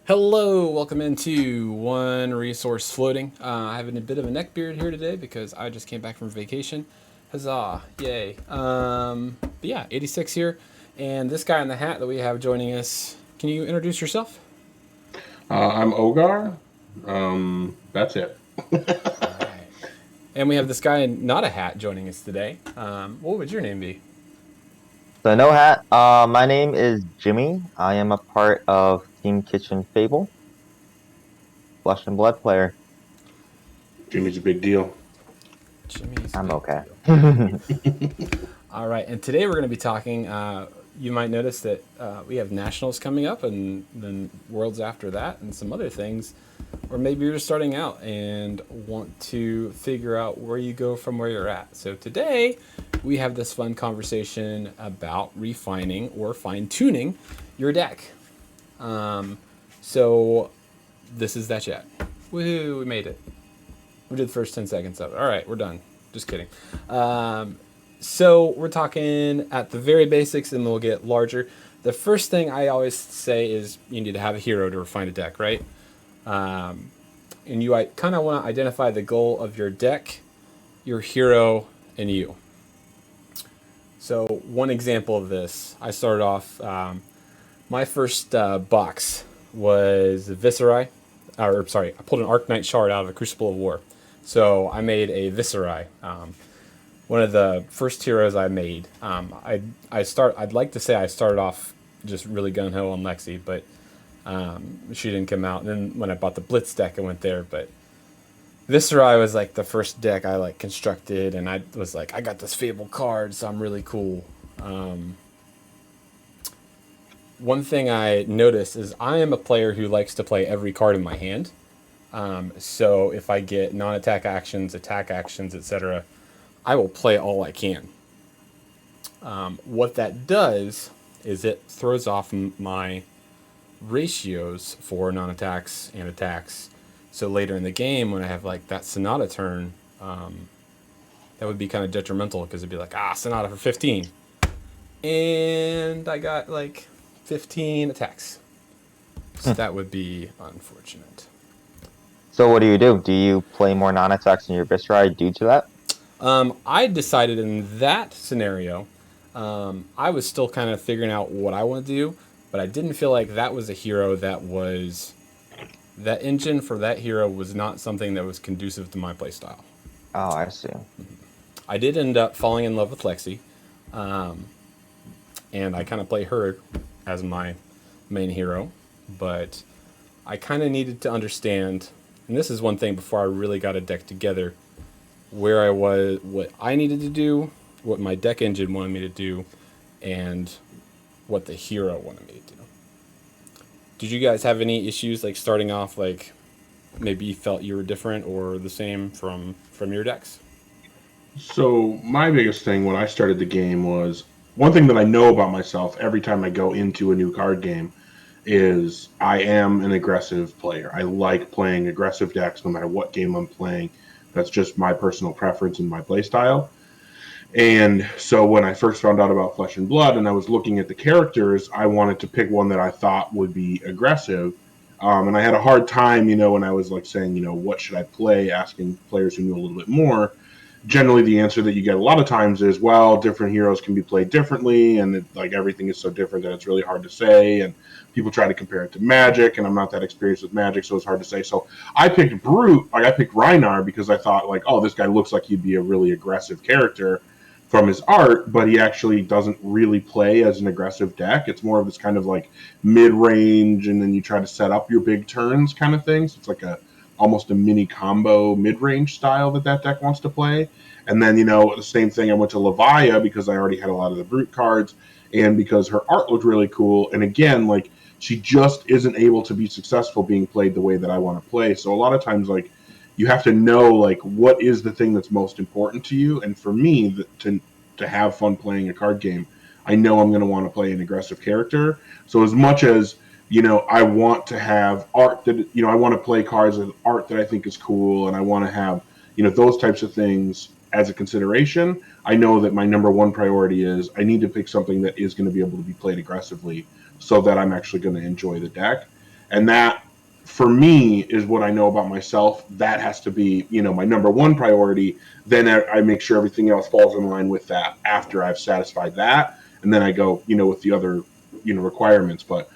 Hello, welcome into One Resource Floating. I have a bit of a neck beard here today because I just came back from vacation. Huzzah, yay. But yeah, 86 here. And this guy in the hat that we have joining us, can you introduce yourself? I'm Ogar. That's it. All right. And we have this guy in not a hat joining us today. What would your name be? So no hat. My name is Jimmy. I am a part of Team Kitchen Fable, Flesh and Blood player. Jimmy's a big deal. Jimmy's I'm Big okay. Deal. All right, and today we're going to be talking. You might notice that we have nationals coming up, and then worlds after that, and some other things. Or maybe you're just starting out and want to figure out where you go from where you're at. So today we have this fun conversation about refining or fine tuning your deck. So this is that chat. Woohoo! We made it. We did the first 10 seconds of it. All right, we're done. Just kidding. So we're talking at the very basics, and we'll get larger. The first thing I always say is you need to have a hero to refine a deck, right? And you kind of want to identify the goal of your deck, your hero, and you. So one example of this, I started off. My first box was Viserai, or sorry, I pulled an Arcanite Shard out of a Crucible of War. So I made a Viserai. One of the first heroes I made. I'd like to say I started off just really gun ho on Lexi, but she didn't come out. And then when I bought the Blitz deck, I went there. But Viserai was like the first deck I like constructed, and I was like, I got this Fable card, so I'm really cool. One thing I noticed is I am a player who likes to play every card in my hand. So if I get non-attack actions, attack actions, etc., I will play all I can. What that does is it throws off my ratios for non-attacks and attacks. So later in the game, when I have like that Sonata turn, that would be kind of detrimental because it'd be like, Sonata for 15. And I got like 15 attacks. So that would be unfortunate. So what do? Do you play more non-attacks in your Viscerai due to that? I decided in that scenario, I was still kind of figuring out what I want to do, but I didn't feel like that was a hero that engine for that hero was not something that was conducive to my playstyle. Oh, I see. I did end up falling in love with Lexi, and I kind of play her as my main hero, but I kind of needed to understand, and this is one thing before I really got a deck together, where I was, what I needed to do, what my deck engine wanted me to do, and what the hero wanted me to do. Did you guys have any issues like starting off like maybe you felt you were different or the same from your decks? So my biggest thing when I started the game was one thing that I know about myself every time I go into a new card game is I am an aggressive player. I like playing aggressive decks no matter what game I'm playing. That's just my personal preference and my play style. And so when I first found out about Flesh and Blood and I was looking at the characters, I wanted to pick one that I thought would be aggressive. And I had a hard time, when I was like saying, what should I play, asking players who knew a little bit more. Generally, the answer that you get a lot of times is, well, different heroes can be played differently, and like everything is so different that it's really hard to say. And people try to compare it to Magic, and I'm not that experienced with Magic, so it's hard to say. So I picked Brute, like I picked Rhinar because I thought, like, oh, this guy looks like he'd be a really aggressive character from his art, but he actually doesn't really play as an aggressive deck. It's more of this kind of like mid range, and then you try to set up your big turns kind of thing. So it's like a almost a mini combo mid range style that deck wants to play. And then the same thing. I went to Levia because I already had a lot of the brute cards, and because her art looked really cool. And again, like she just isn't able to be successful being played the way that I want to play. So a lot of times, like you have to know like what is the thing that's most important to you. And for me, to have fun playing a card game, I know I'm going to want to play an aggressive character. So as much as I want to have art that I want to play cards with art that I think is cool, and I want to have those types of things as a consideration. I know that my number one priority is I need to pick something that is going to be able to be played aggressively, so that I'm actually going to enjoy the deck. And that, for me, is what I know about myself. That has to be, my number one priority. Then I make sure everything else falls in line with that after I've satisfied that. And then I go, with the other, requirements. But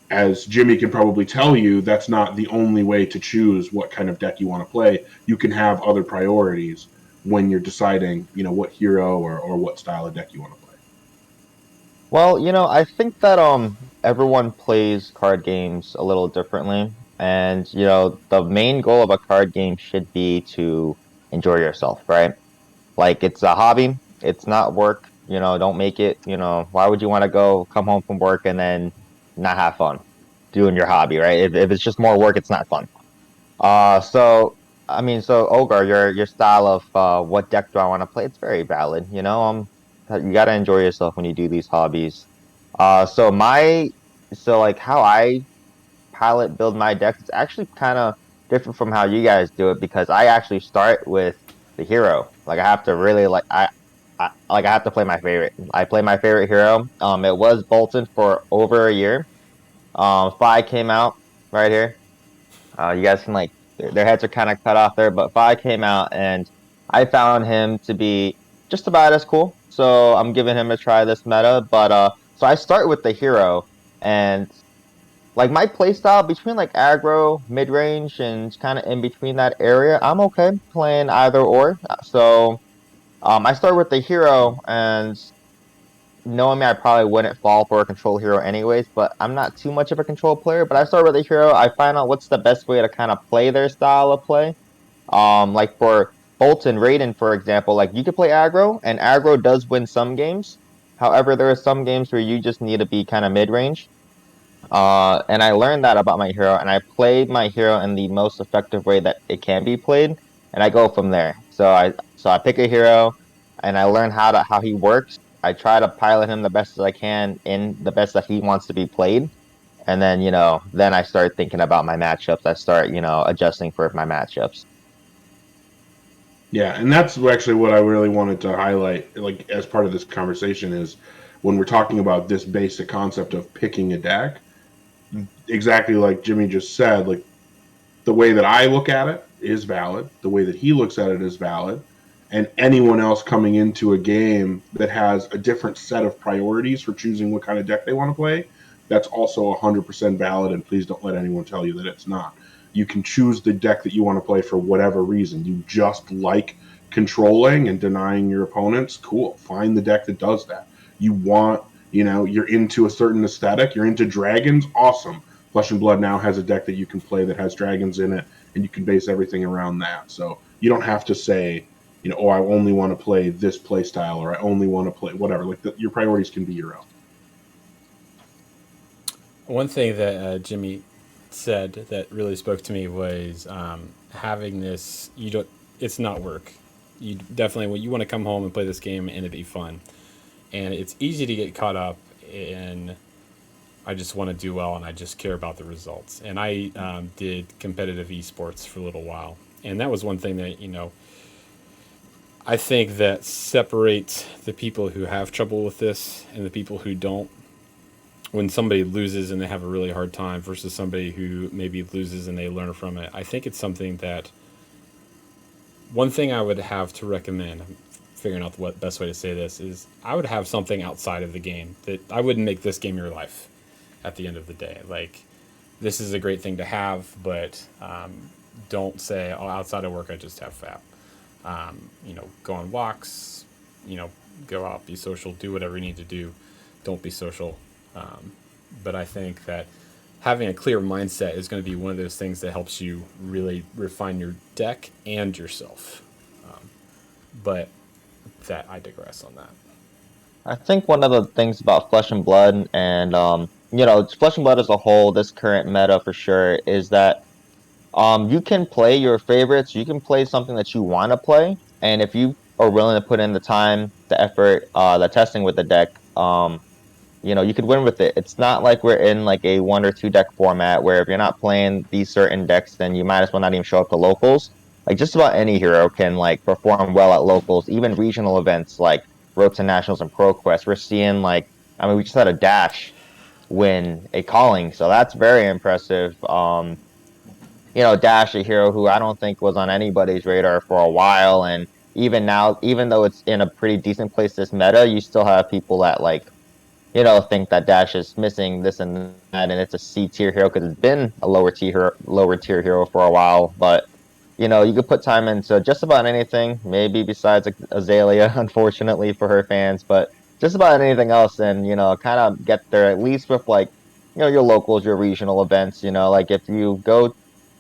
as Jimmy can probably tell you, that's not the only way to choose what kind of deck you want to play. You can have other priorities when you're deciding, what hero or what style of deck you want to play. Well, I think that everyone plays card games a little differently, and the main goal of a card game should be to enjoy yourself, right? Like it's a hobby, it's not work. Don't make it. Why would you want to go come home from work and then not have fun doing your hobby, right? If it's just more work, it's not fun. So I mean, so Ogar, your style of what deck do I want to play? It's very valid. You gotta enjoy yourself when you do these hobbies. So like how I pilot build my decks, it's actually kind of different from how you guys do it because I actually start with the hero. Like I have to really I have to play my favorite. I play my favorite hero. It was Bolton for over a year. Fi came out right here. You guys can their heads are kind of cut off there, but Fi came out and I found him to be just about as cool. So I'm giving him a try this meta. But so I start with the hero and like my playstyle between like aggro, mid range, and kind of in between that area, I'm okay playing either or. So I start with the hero and knowing me, I probably wouldn't fall for a control hero anyways, but I'm not too much of a control player. But I start with a hero. I find out what's the best way to kind of play their style of play. Like for Bolton, Raiden, for example, like you could play aggro, and aggro does win some games. However, there are some games where you just need to be kind of mid range. And I learned that about my hero, and I played my hero in the most effective way that it can be played, and I go from there. So I pick a hero, and I learn how he works. I try to pilot him the best as I can in the best that he wants to be played, and then then I start thinking about my matchups. I start adjusting for my matchups. Yeah, and that's actually what I really wanted to highlight, like as part of this conversation, is when we're talking about this basic concept of picking a deck. Exactly like Jimmy just said, like the way that I look at it is valid. The way that he looks at it is valid. And anyone else coming into a game that has a different set of priorities for choosing what kind of deck they want to play, that's also 100% valid. And please don't let anyone tell you that it's not. You can choose the deck that you want to play for whatever reason. You just like controlling and denying your opponents. Cool. Find the deck that does that. You want, you're into a certain aesthetic. You're into dragons. Awesome. Flesh and Blood now has a deck that you can play that has dragons in it, and you can base everything around that. So you don't have to say, oh, I only want to play this play style, or I only want to play whatever. Like your priorities can be your own. One thing that Jimmy said that really spoke to me was having this. It's not work. You definitely you want to come home and play this game and it be fun. And it's easy to get caught up in. I just want to do well and I just care about the results. And I did competitive esports for a little while, and that was one thing that I think that separates the people who have trouble with this and the people who don't. When somebody loses and they have a really hard time versus somebody who maybe loses and they learn from it, I think it's something that one thing I would have to recommend, I'm figuring out what best way to say this, is I would have something outside of the game that I wouldn't make this game your life at the end of the day. Like, this is a great thing to have, but don't say, oh, outside of work I just have FAP. Go on walks, go out, be social, do whatever you need to do. Don't be social. But I think that having a clear mindset is going to be one of those things that helps you really refine your deck and yourself. But that I digress on that. I think one of the things about Flesh and Blood and Flesh and Blood as a whole, this current meta for sure, is that you can play your favorites. You can play something that you want to play, and if you are willing to put in the time, the effort, the testing with the deck, you could win with it. It's not like we're in like a 1 or 2 deck format where if you're not playing these certain decks, then you might as well not even show up to locals. Like just about any hero can like perform well at locals, even regional events like Road to Nationals and ProQuest. We're seeing we just had a Dash win a calling. So that's very impressive. Dash, a hero who I don't think was on anybody's radar for a while, and even now, even though it's in a pretty decent place this meta, you still have people that think that Dash is missing this and that, and it's a C tier hero because it's been a lower tier hero for a while. But you could put time into just about anything, maybe besides Azalea, unfortunately for her fans, but just about anything else, and kind of get there at least with your locals, your regional events. Like if you go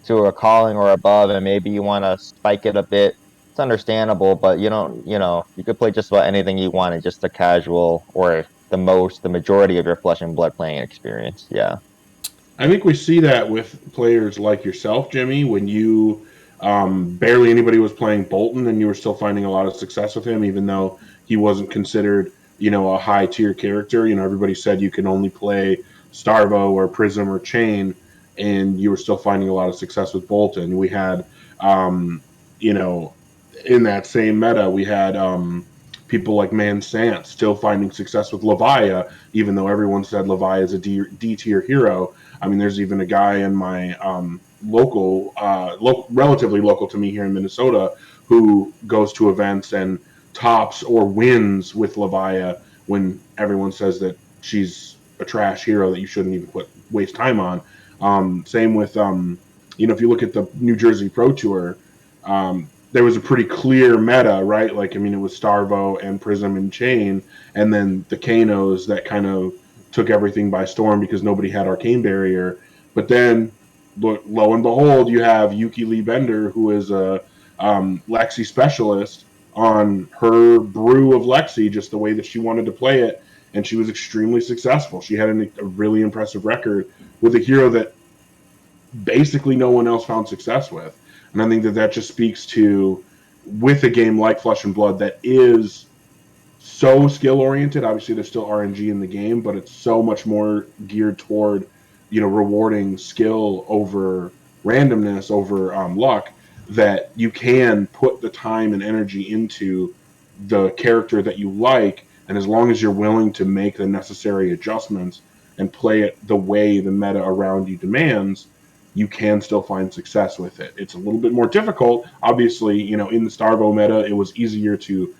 to a calling or above, and maybe you want to spike it a bit. It's understandable, but you don't, you could play just about anything you want in just a casual or the majority of your Flesh and Blood playing experience. Yeah. I think we see that with players like yourself, Jimmy, when you barely anybody was playing Bolton and you were still finding a lot of success with him, even though he wasn't considered, a high tier character. Everybody said you can only play Starvo or Prism or Chain, and you were still finding a lot of success with Bolton. We had, in that same meta, we had people like Man Sant still finding success with Leviah, even though everyone said Leviah is a D tier hero. I mean, there's even a guy in my relatively local to me here in Minnesota, who goes to events and tops or wins with Leviah when everyone says that she's a trash hero that you shouldn't even waste time on. Same with, if you look at the New Jersey Pro Tour, there was a pretty clear meta, right? Like, I mean, it was Starvo and Prism and Chain, and then the Kanos that kind of took everything by storm because nobody had Arcane Barrier. But then, lo and behold, you have Yuki Lee Bender, who is a Lexi specialist on her brew of Lexi, just the way that she wanted to play it, and she was extremely successful. She had a really impressive record with a hero that basically no one else found success with. And I think that just speaks to, with a game like Flesh and Blood that is so skill-oriented, obviously there's still RNG in the game, but it's so much more geared toward, rewarding skill over randomness, over luck, that you can put the time and energy into the character that you like, and as long as you're willing to make the necessary adjustments and play it the way the meta around you demands, you can still find success with it. It's a little bit more difficult. Obviously, in the Starvo meta, it was easier to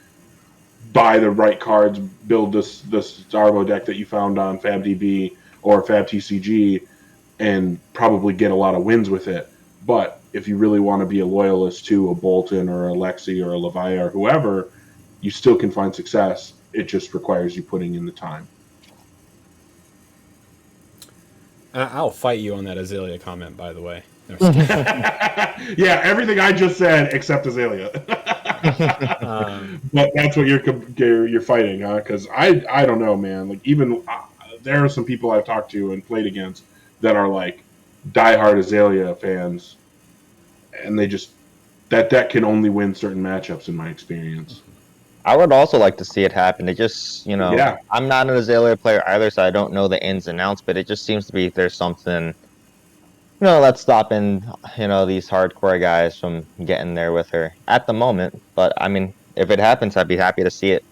buy the right cards, build this Starvo deck that you found on FabDB or FabTCG, and probably get a lot of wins with it. But if you really want to be a loyalist to a Bolton or a Lexi or a Leviah or whoever, you still can find success. It just requires you putting in the time. I'll fight you on that Azalea comment, by the way. No, yeah, everything I just said except Azalea. But that's what you're fighting, huh? Because I don't know, man. Like, even there are some people I've talked to and played against that are like diehard Azalea fans, and that deck can only win certain matchups in my experience. I would also like to see it happen. It just, Yeah. I'm not an Azalea player either, so I don't know the ins and outs, but it just seems to be there's something, that's stopping, these hardcore guys from getting there with her at the moment. But, I mean, if it happens, I'd be happy to see it.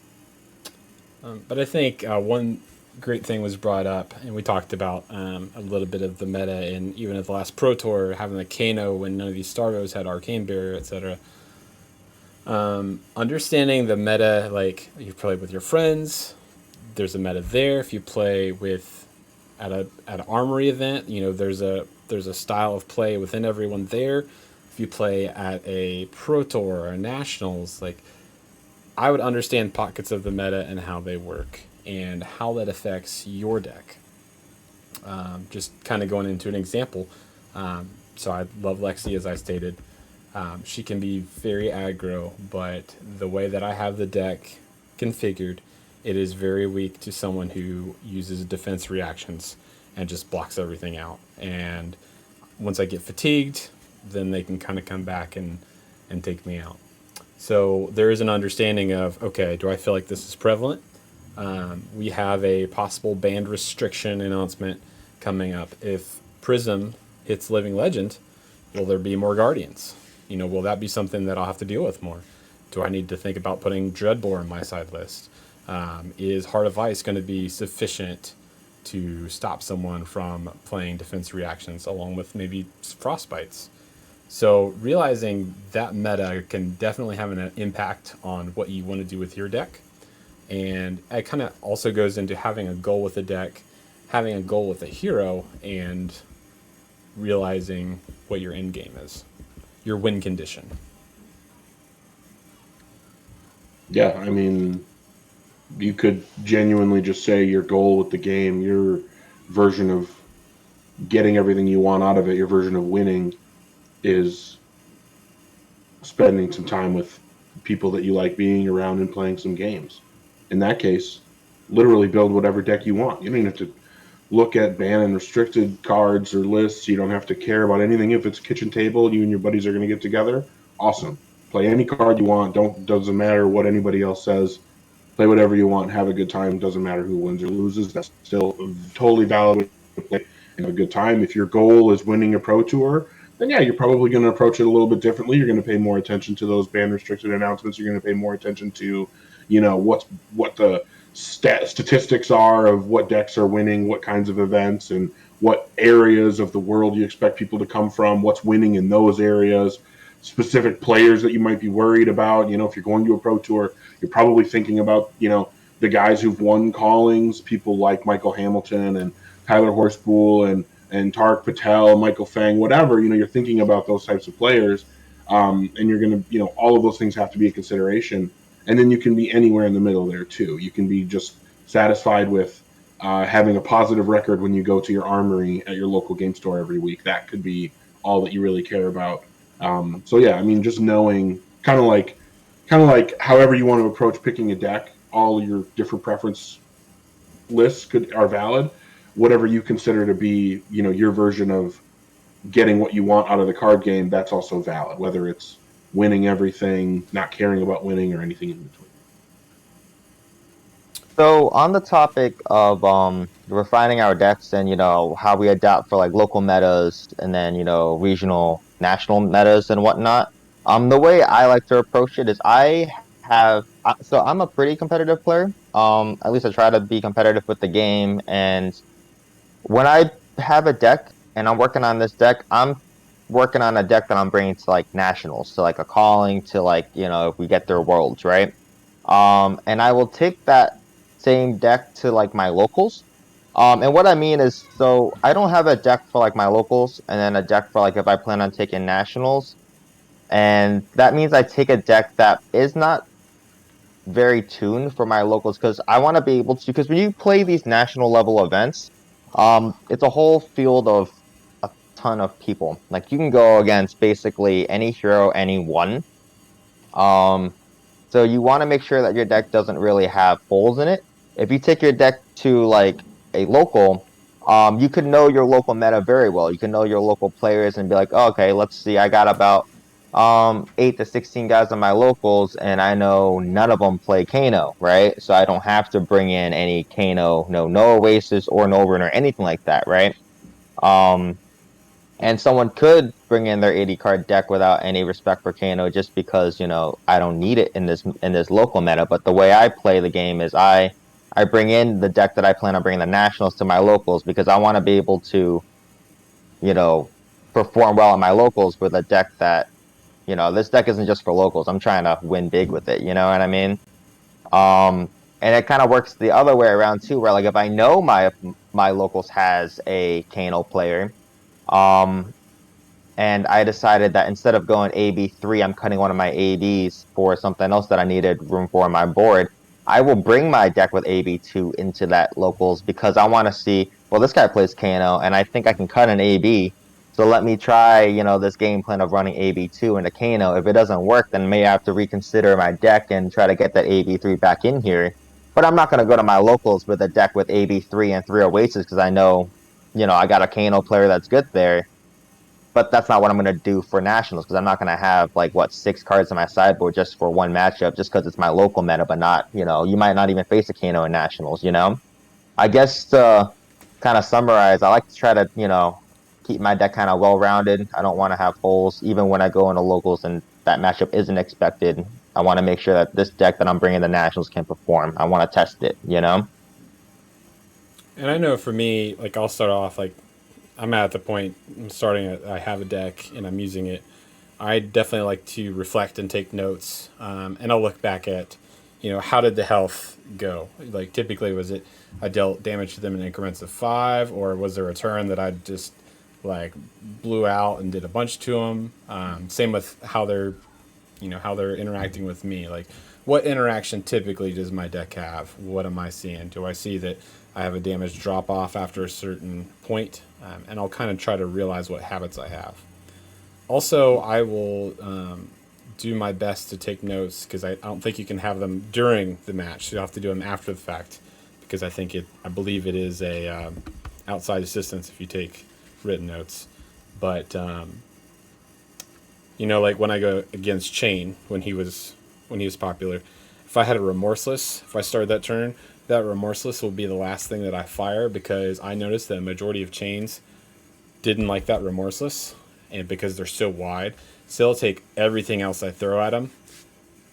But I think one great thing was brought up, and we talked about a little bit of the meta, and even at the last Pro Tour, having the Kano when none of these Starvos had Arcane Barrier, etc. Understanding the meta, like you play with your friends, there's a meta there. If you play at an armory event, there's a style of play within everyone there. If you play at a Pro Tour or Nationals, like, I would understand pockets of the meta and how they work and how that affects your deck. Just kind of going into an example. So I love Lexi, as I stated. She can be very aggro, but the way that I have the deck configured, it is very weak to someone who uses defense reactions and just blocks everything out. And once I get fatigued, then they can kind of come back and take me out. So there is an understanding of, okay, do I feel like this is prevalent? We have a possible banned restriction announcement coming up. If Prism hits Living Legend, will there be more Guardians? Will that be something that I'll have to deal with more? Do I need to think about putting Dreadbore on my side list? Is Heart of Ice going to be sufficient to stop someone from playing defense reactions along with maybe frostbites. So realizing that meta can definitely have an impact on what you want to do with your deck. And it kind of also goes into having a goal with a deck, having a goal with a hero, and realizing what your end game is, your win condition. Yeah, I mean, you could genuinely just say your goal with the game, your version of getting everything you want out of it, your version of winning is spending some time with people that you like being around and playing some games. In that case, literally build whatever deck you want. You don't even have to look at ban and restricted cards or lists. You don't have to care about anything. If it's kitchen table, you and your buddies are going to get together, awesome. Play any card you want. Doesn't matter what anybody else says. Play whatever you want. Have a good time. Doesn't matter who wins or loses. That's still a totally valid way to play and have a good time. If your goal is winning a pro tour, then yeah, you're probably going to approach it a little bit differently. You're going to pay more attention to those ban restricted announcements. You're going to pay more attention to, what the statistics are of what decks are winning, what kinds of events, and what areas of the world you expect people to come from, what's winning in those areas, specific players that you might be worried about. If you're going to a pro tour, you're probably thinking about, the guys who've won callings, people like Michael Hamilton and Tyler Horspool and Tarek Patel, Michael Fang, whatever. You're thinking about those types of players, and you're going to, all of those things have to be a consideration. And then you can be anywhere in the middle there too. You can be just satisfied with having a positive record when you go to your armory at your local game store every week. That could be all that you really care about. So yeah, I mean, just knowing kind of like however you want to approach picking a deck, all your different preference lists are valid. Whatever you consider to be, your version of getting what you want out of the card game, that's also valid. Whether it's winning everything, not caring about winning, or anything in between. So on the topic of refining our decks and how we adapt for like local metas and then regional, national metas and whatnot. The way I like to approach it is so I'm a pretty competitive player. At least I try to be competitive with the game. And when I have a deck and I'm working on this deck, I'm working on a deck that I'm bringing to like nationals, to like a calling, to like if we get their worlds, right? And I will take that same deck to like my locals. And what I mean is, so I don't have a deck for like my locals and then a deck for like if I plan on taking nationals. And that means I take a deck that is not very tuned for my locals because I want to be able to, because when you play these national level events, it's a whole field of a ton of people. Like you can go against basically any hero, anyone. So you want to make sure that your deck doesn't really have holes in it. If you take your deck to like a local, you can know your local meta very well. You can know your local players and be like, oh, okay, let's see, I got about 8 to 16 guys on my locals, and I know none of them play Kano, right? So I don't have to bring in any Kano, no Oasis or Novan or anything like that, right? And someone could bring in their 80 card deck without any respect for Kano just because, I don't need it in this local meta. But the way I play the game is I bring in the deck that I plan on bringing the nationals to my locals because I want to be able to, perform well on my locals with a deck that, this deck isn't just for locals. I'm trying to win big with it. You know what I mean? And it kind of works the other way around too, where like if I know my locals has a Kano player, and I decided that instead of going AB3, I'm cutting one of my ABs for something else that I needed room for on my board. I will bring my deck with AB2 into that locals because I want to see, well, this guy plays Kano, and I think I can cut an AB. So let me try, this game plan of running AB2 into Kano. If it doesn't work, then may I have to reconsider my deck and try to get that AB3 back in here. But I'm not going to go to my locals with a deck with AB3 and 3 Oasis because I know, I got a Kano player that's good there. But that's not what I'm going to do for nationals because I'm not going to have like 6 cards in my sideboard just for one matchup just because it's my local meta, but not, you might not even face a Kano in nationals, I guess to kind of summarize, I like to try to, keep my deck kind of well-rounded. I don't want to have holes even when I go into locals and that matchup isn't expected. I want to make sure that this deck that I'm bringing to nationals can perform. I want to test it, And I know for me, like I'll start off like I'm at the point I'm starting at, I have a deck and I'm using it. I definitely like to reflect and take notes, and I'll look back at, how did the health go? Like typically, was it I dealt damage to them in increments of 5, or was there a turn that I just like blew out and did a bunch to them? Same with how they're interacting with me. Like, what interaction typically does my deck have? What am I seeing? Do I see that I have a damage drop off after a certain point? And I'll kind of try to realize what habits I have. Also, I will do my best to take notes because I don't think you can have them during the match. You have to do them after the fact because I believe it is a outside assistance if you take written notes. But like when I go against Chain when he was popular, if I had a Remorseless, if I started that turn, that Remorseless will be the last thing that I fire because I noticed that a majority of Chains didn't like that Remorseless, and because they're so wide, so they'll take everything else I throw at them,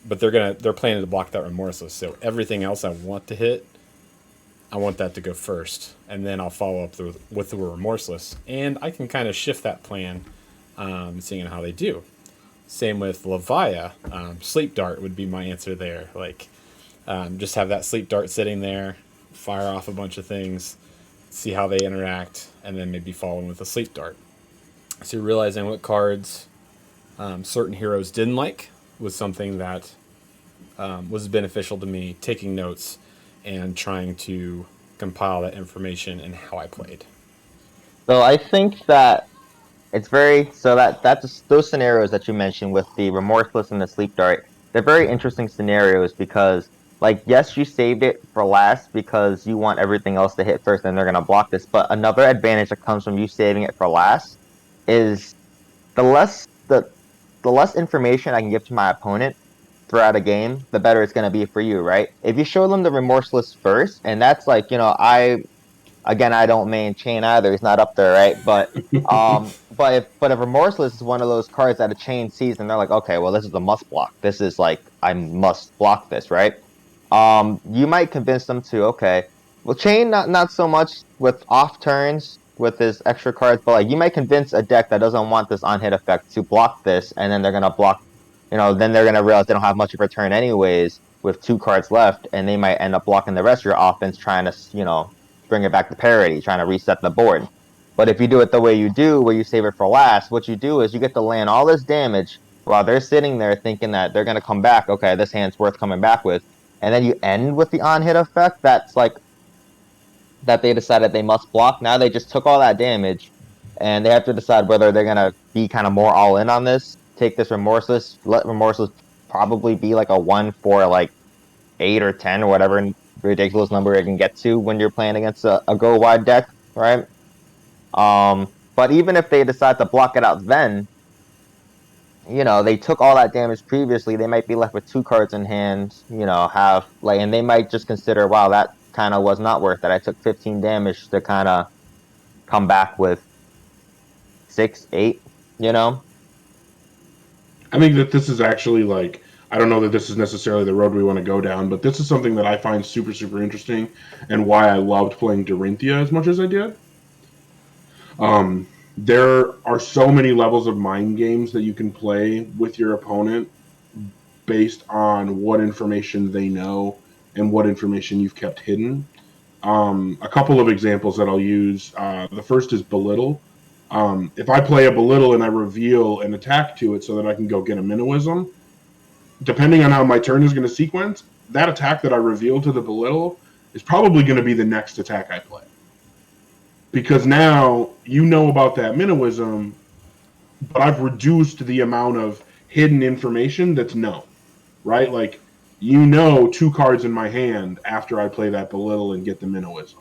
but they're planning to block that Remorseless. So everything else I want to hit, I want that to go first, and then I'll follow up with the Remorseless, and I can kind of shift that plan, seeing how they do. Same with Levia. Sleep Dart would be my answer there. Like, just have that Sleep Dart sitting there, fire off a bunch of things, see how they interact, and then maybe follow in with a Sleep Dart. So realizing what cards certain heroes didn't like was something that was beneficial to me, taking notes and trying to compile that information and how I played. So I think that it's very so that's those scenarios that you mentioned with the remorseless and the sleep dart. They're very interesting scenarios because, like, yes, you saved it for last because you want everything else to hit first, and they're gonna block this. But another advantage that comes from you saving it for last is the less the less information I can give to my opponent throughout a game, the better it's gonna be for you, right? If you show them the remorseless first, and that's like, I don't main chain either. He's not up there, right? But if remorseless is one of those cards that a chain sees and they're like, okay, well, this is a must block. This is like I must block this, right? You might convince them to, okay, well, chain not so much with off turns with his extra cards, but like you might convince a deck that doesn't want this on hit effect to block this, and then they're gonna block. Then they're gonna realize they don't have much of a turn anyways with 2 cards left, and they might end up blocking the rest of your offense, trying to bring it back to parity, trying to reset the board. But if you do it the way you do, where you save it for last, what you do is you get to land all this damage while they're sitting there thinking that they're going to come back. Okay, this hand's worth coming back with. And then you end with the on-hit effect. That's like that they decided they must block. Now they just took all that damage, and they have to decide whether they're going to be kind of more all in on this, take this Remorseless, let Remorseless probably be like a 1 for like 8 or 10 or whatever ridiculous number it can get to when you're playing against a go wide deck, right? But even if they decide to block it out, then they took all that damage previously. They might be left with 2 cards in hand. And they might just consider, wow, that kind of was not worth it. I took 15 damage to kind of come back with 6, 8. I think that this is actually like, I don't know that this is necessarily the road we want to go down, but this is something that I find super, super interesting and why I loved playing Dorinthia as much as I did. There are so many levels of mind games that you can play with your opponent based on what information they know and what information you've kept hidden. A couple of examples that I'll use. The first is Belittle. If I play a Belittle and I reveal an attack to it so that I can go get a Minnowism, depending on how my turn is going to sequence, that attack that I reveal to the Belittle is probably going to be the next attack I play. Because now you know about that Minnowism, but I've reduced the amount of hidden information that's known, right? Like, 2 cards in my hand after I play that Belittle and get the Minnowism.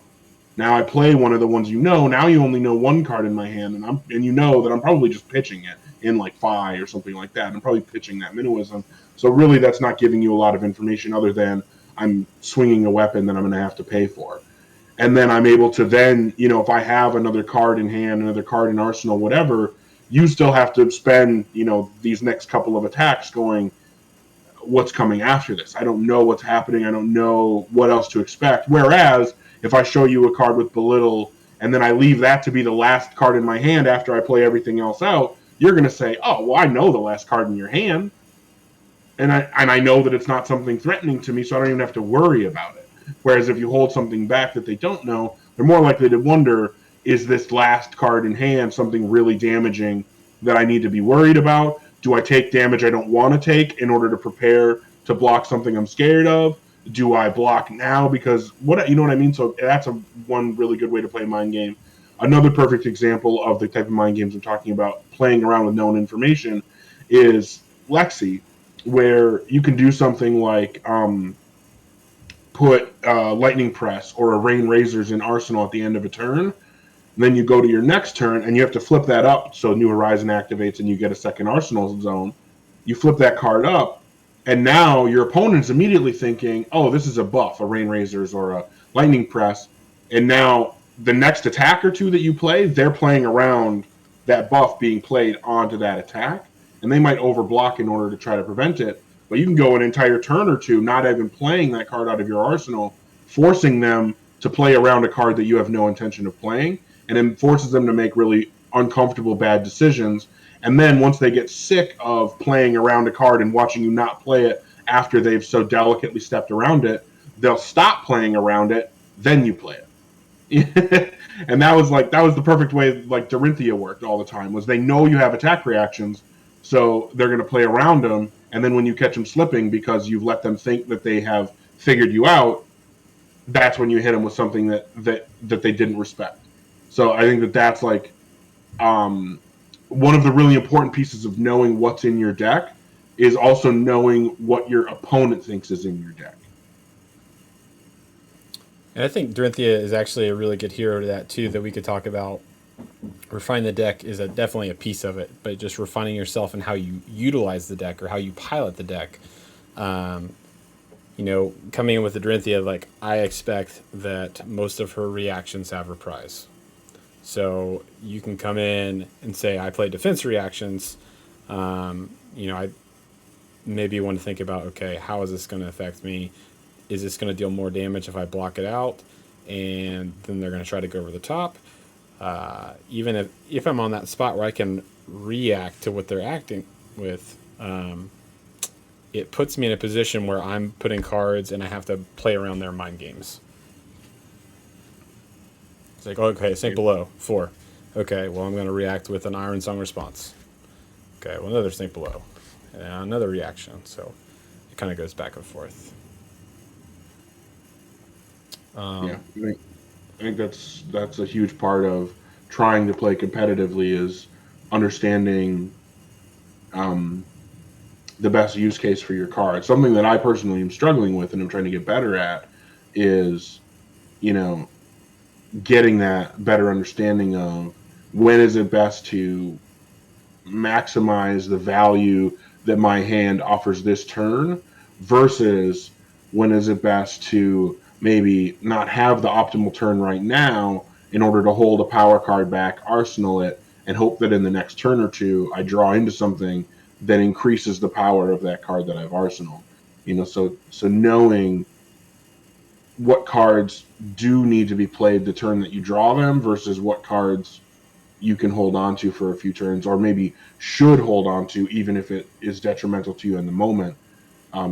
Now I play one of the ones now you only know 1 card in my hand, and you know that I'm probably just pitching it in like 5 or something like that. I'm probably pitching that Minnowism. So really that's not giving you a lot of information other than I'm swinging a weapon that I'm going to have to pay for. And then I'm able to then, if I have another card in hand, another card in arsenal, whatever, you still have to spend, these next couple of attacks going, what's coming after this? I don't know what's happening. I don't know what else to expect. Whereas if I show you a card with Belittle and then I leave that to be the last card in my hand after I play everything else out, you're going to say, oh, well, I know the last card in your hand. And I know that it's not something threatening to me, so I don't even have to worry about it. Whereas if you hold something back that they don't know, they're more likely to wonder, is this last card in hand something really damaging that I need to be worried about? Do I take damage I don't want to take in order to prepare to block something I'm scared of? Do I block now because you know what I mean? So that's one really good way to play a mind game. Another perfect example of the type of mind games I'm talking about, playing around with known information, is Lexi, where you can do something like put Lightning Press or a Rain Razors in Arsenal at the end of a turn. Then you go to your next turn, and you have to flip that up so New Horizon activates and you get a second Arsenal zone. You flip that card up, and now your opponent's immediately thinking, oh, this is a buff, a Rain Razors or a Lightning Press. And now the next attack or two that you play, they're playing around that buff being played onto that attack. And they might overblock in order to try to prevent it. But you can go an entire turn or two not even playing that card out of your arsenal, forcing them to play around a card that you have no intention of playing, and it forces them to make really uncomfortable bad decisions. And then once they get sick of playing around a card and watching you not play it after they've so delicately stepped around it, they'll stop playing around it, then you play it. And that was the perfect way like Dorinthia worked all the time, was they know you have attack reactions, so they're going to play around them, and then when you catch them slipping because you've let them think that they have figured you out, that's when you hit them with something that they didn't respect. So I think that's like one of the really important pieces of knowing what's in your deck is also knowing what your opponent thinks is in your deck. And I think Dorinthia is actually a really good hero to that too, that we could talk about. Refine the deck is definitely a piece of it, but just refining yourself and how you utilize the deck or how you pilot the deck. Coming in with the Dorinthia, like I expect that most of her reactions have reprise. So you can come in and say, I play defense reactions. I maybe want to think about, okay, how is this going to affect me? Is this going to deal more damage if I block it out? And then they're going to try to go over the top. Even if I'm on that spot where I can react to what they're acting with, it puts me in a position where I'm putting cards and I have to play around their mind games. It's like, okay, sink below, 4. Okay, well, I'm going to react with an Iron Song response. Okay, well, another sink below. And another reaction. So it kind of goes back and forth. I think that's a huge part of trying to play competitively, is understanding the best use case for your card. Something that I personally am struggling with and I'm trying to get better at is, getting that better understanding of when is it best to maximize the value that my hand offers this turn versus when is it best to maybe not have the optimal turn right now in order to hold a power card back, arsenal it, and hope that in the next turn or two I draw into something that increases the power of that card that I've arsenaled. So knowing what cards do need to be played the turn that you draw them versus what cards you can hold on to for a few turns, or maybe should hold on to even if it is detrimental to you in the moment,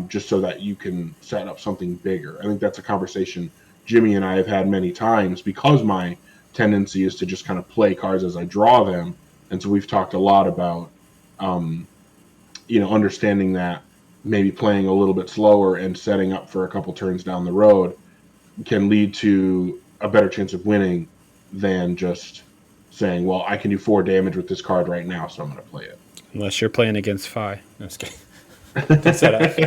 just so that you can set up something bigger. I think that's a conversation Jimmy and I have had many times, because my tendency is to just kind of play cards as I draw them. And so we've talked a lot about, understanding that maybe playing a little bit slower and setting up for a couple turns down the road can lead to a better chance of winning than just saying, well, I can do 4 damage with this card right now, so I'm going to play it. Unless you're playing against Fi. No, I'm just kidding. That's set up.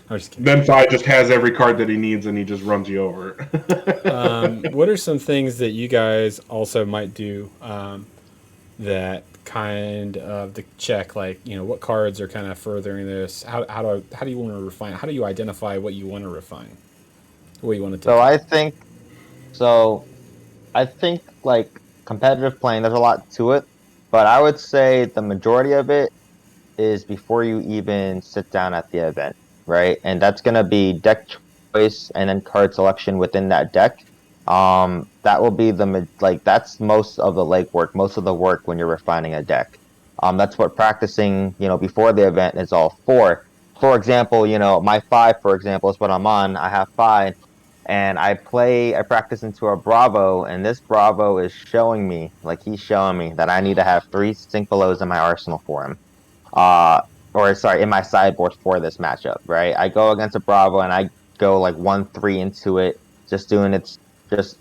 I'm just kidding. Then Fi just has every card that he needs and he just runs you over. What are some things that you guys also might do that kind of the check, like, what cards are kind of furthering this? How do you want to refine? How do you identify what you want to refine? What you want to do? So I think like competitive playing, there's a lot to it, but I would say the majority of it is before you even sit down at the event, right? And that's going to be deck choice and then card selection within that deck. That will be like that's most of the legwork, most of the work when you're refining a deck. That's what practicing, before the event is all for. For example, my five, for example, is what I'm on. I have five, and I practice into a Bravo, and this Bravo is showing me, like he's showing me that I need to have three Sync Belows in my arsenal for him. Uh, or sorry, in my sideboard for this matchup, right? I go against a Bravo and I go like 1-3 into it, just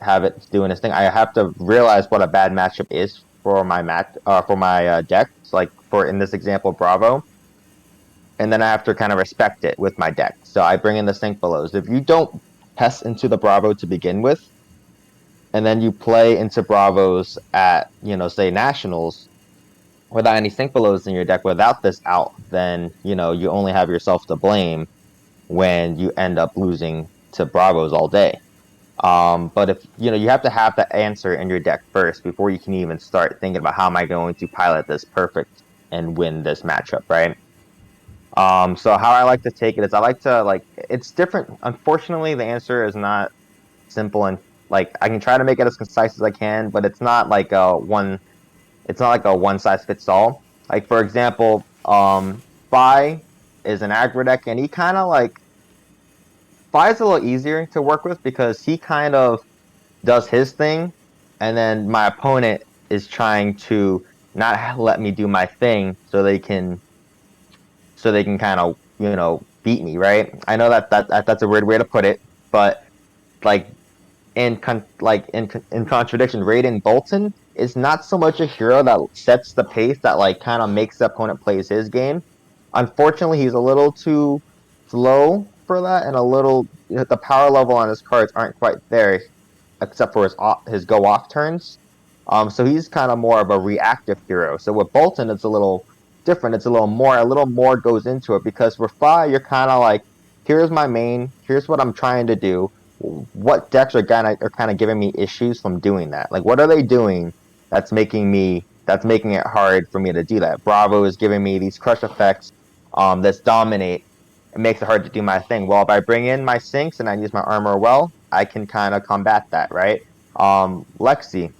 have it doing its thing. I have to realize what a bad matchup is for my deck. So like for in this example, Bravo, and then I have to kind of respect it with my deck. So I bring in the Sync Belows. If you don't test into the Bravo to begin with, and then you play into Bravos at say Nationals without any Sync Belows in your deck, without this out, then you only have yourself to blame when you end up losing to Bravos all day. But if you have to have the answer in your deck first before you can even start thinking about how am I going to pilot this perfect and win this matchup, right? So how I like to take it is I like to it's different. Unfortunately, the answer is not simple and like I can try to make it as concise as I can, but it's not like a one size fits all. Like for example, Fi is an aggro deck, and he kind of like Fi is a little easier to work with because he kind of does his thing, and then my opponent is trying to not let me do my thing, so they can kind of beat me, right? I know that's a weird way to put it, but like in contradiction, Raiden Bolton is not so much a hero that sets the pace that like kind of makes the opponent plays his game. Unfortunately, he's a little too slow for that, and the power level on his cards aren't quite there, except for his go off turns. So he's kind of more of a reactive hero. So with Bolton, it's a little different. It's a little more goes into it because with Fi, you're kind of like, here's my main, here's what I'm trying to do. What decks are kind of giving me issues from doing that? Like, what are they doing that's making it hard for me to do that? Bravo is giving me these crush effects, that's dominate. It makes it hard to do my thing. Well, if I bring in my sinks and I use my armor well, I can kind of combat that, right? Lexi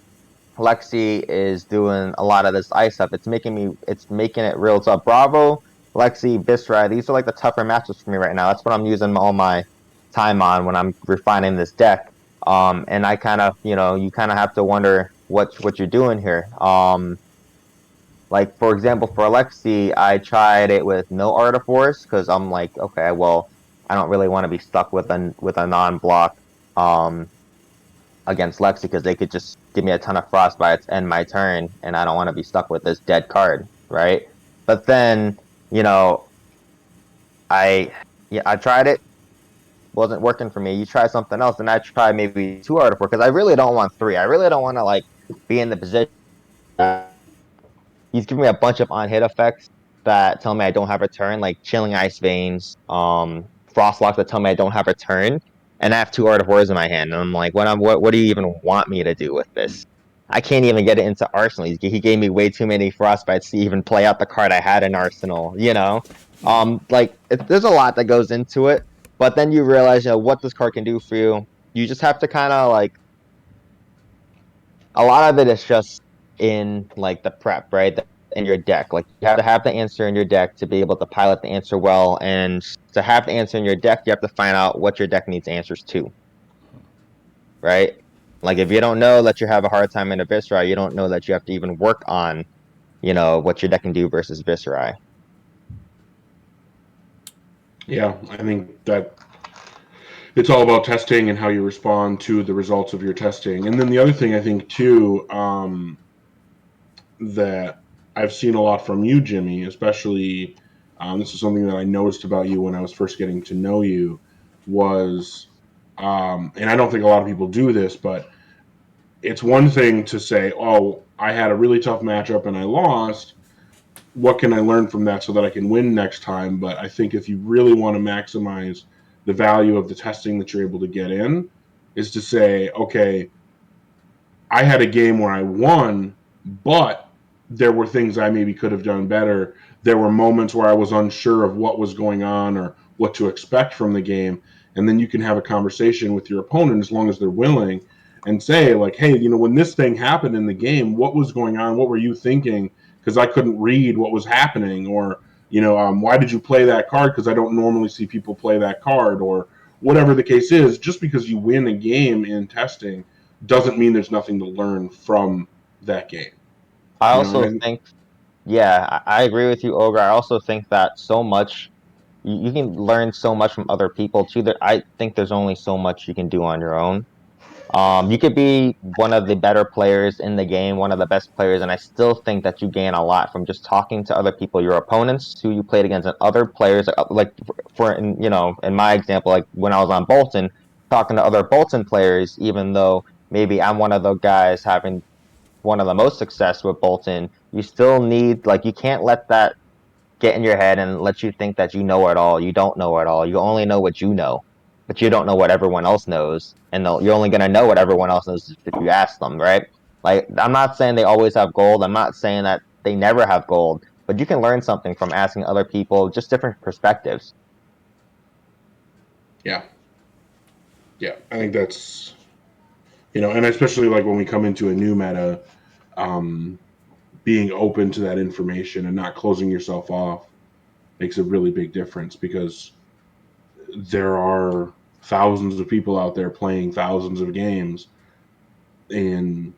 is doing a lot of this ice stuff. It's making it real tough. Bravo, Lexi, Viscera, these are like the tougher matches for me right now. That's what I'm using all my time on when I'm refining this deck. And I kind of, you kind of have to wonder what you're doing here. Like for example, for Alexi, I tried it with no Art of Force because I'm like, okay, well, I don't really want to be stuck with a non-block against Lexi because they could just give me a ton of frostbites end my turn, and I don't want to be stuck with this dead card, right? But then, you know, I tried it, wasn't working for me. You try something else, and I try maybe two Art of Force because I really don't want three. I really don't want to like be in the position. He's giving me a bunch of on hit effects that tell me I don't have a turn, like Chilling Ice Veins, Frostlock that tell me I don't have a turn, and I have two Art of Wars in my hand, and I'm like, what do you even want me to do with this? I can't even get it into Arsenal. He gave me way too many Frostbites to even play out the card I had in Arsenal, there's a lot that goes into it, but then you realize, what this card can do for you. You just have to kind of like, a lot of it is just in like the prep, right? In your deck. Like you have to have the answer in your deck to be able to pilot the answer well. And to have the answer in your deck, you have to find out what your deck needs answers to. Right? Like if you don't know that you have a hard time in a Viscera, you don't know that you have to even work on, what your deck can do versus Viscera. Yeah, I think that it's all about testing and how you respond to the results of your testing. And then the other thing I think too, that I've seen a lot from you, Jimmy, especially this is something that I noticed about you when I was first getting to know you, was, and I don't think a lot of people do this, but it's one thing to say, oh, I had a really tough matchup and I lost. What can I learn from that so that I can win next time? But I think if you really want to maximize the value of the testing that you're able to get in, is to say, okay, I had a game where I won, but there were things I maybe could have done better. There were moments where I was unsure of what was going on or what to expect from the game. And then you can have a conversation with your opponent as long as they're willing and say like, hey, when this thing happened in the game, what was going on? What were you thinking? Because I couldn't read what was happening, or why did you play that card? Because I don't normally see people play that card, or whatever the case is. Just because you win a game in testing doesn't mean there's nothing to learn from that game. I You know, also and think, yeah, I agree with you, Ogre. I also think that so much you can learn so much from other people too. That I think there's only so much you can do on your own. You could be one of the better players in the game, one of the best players, and I still think that you gain a lot from just talking to other people, your opponents who you played against, and other players. Like in my example, like when I was on Bolton, talking to other Bolton players, even though maybe I'm one of the guys having one of the most success with Bolton, you still need you can't let that get in your head and let you think that you know it all. You don't know it all. You only know what you know, but you don't know what everyone else knows. And you're only going to know what everyone else knows if you ask them, right? Like, I'm not saying they always have gold. I'm not saying that they never have gold, but you can learn something from asking other people, just different perspectives. yeah, yeah, I think that's and especially like when we come into a new meta, um, being open to that information and not closing yourself off makes a really big difference, because there are thousands of people out there playing thousands of games, and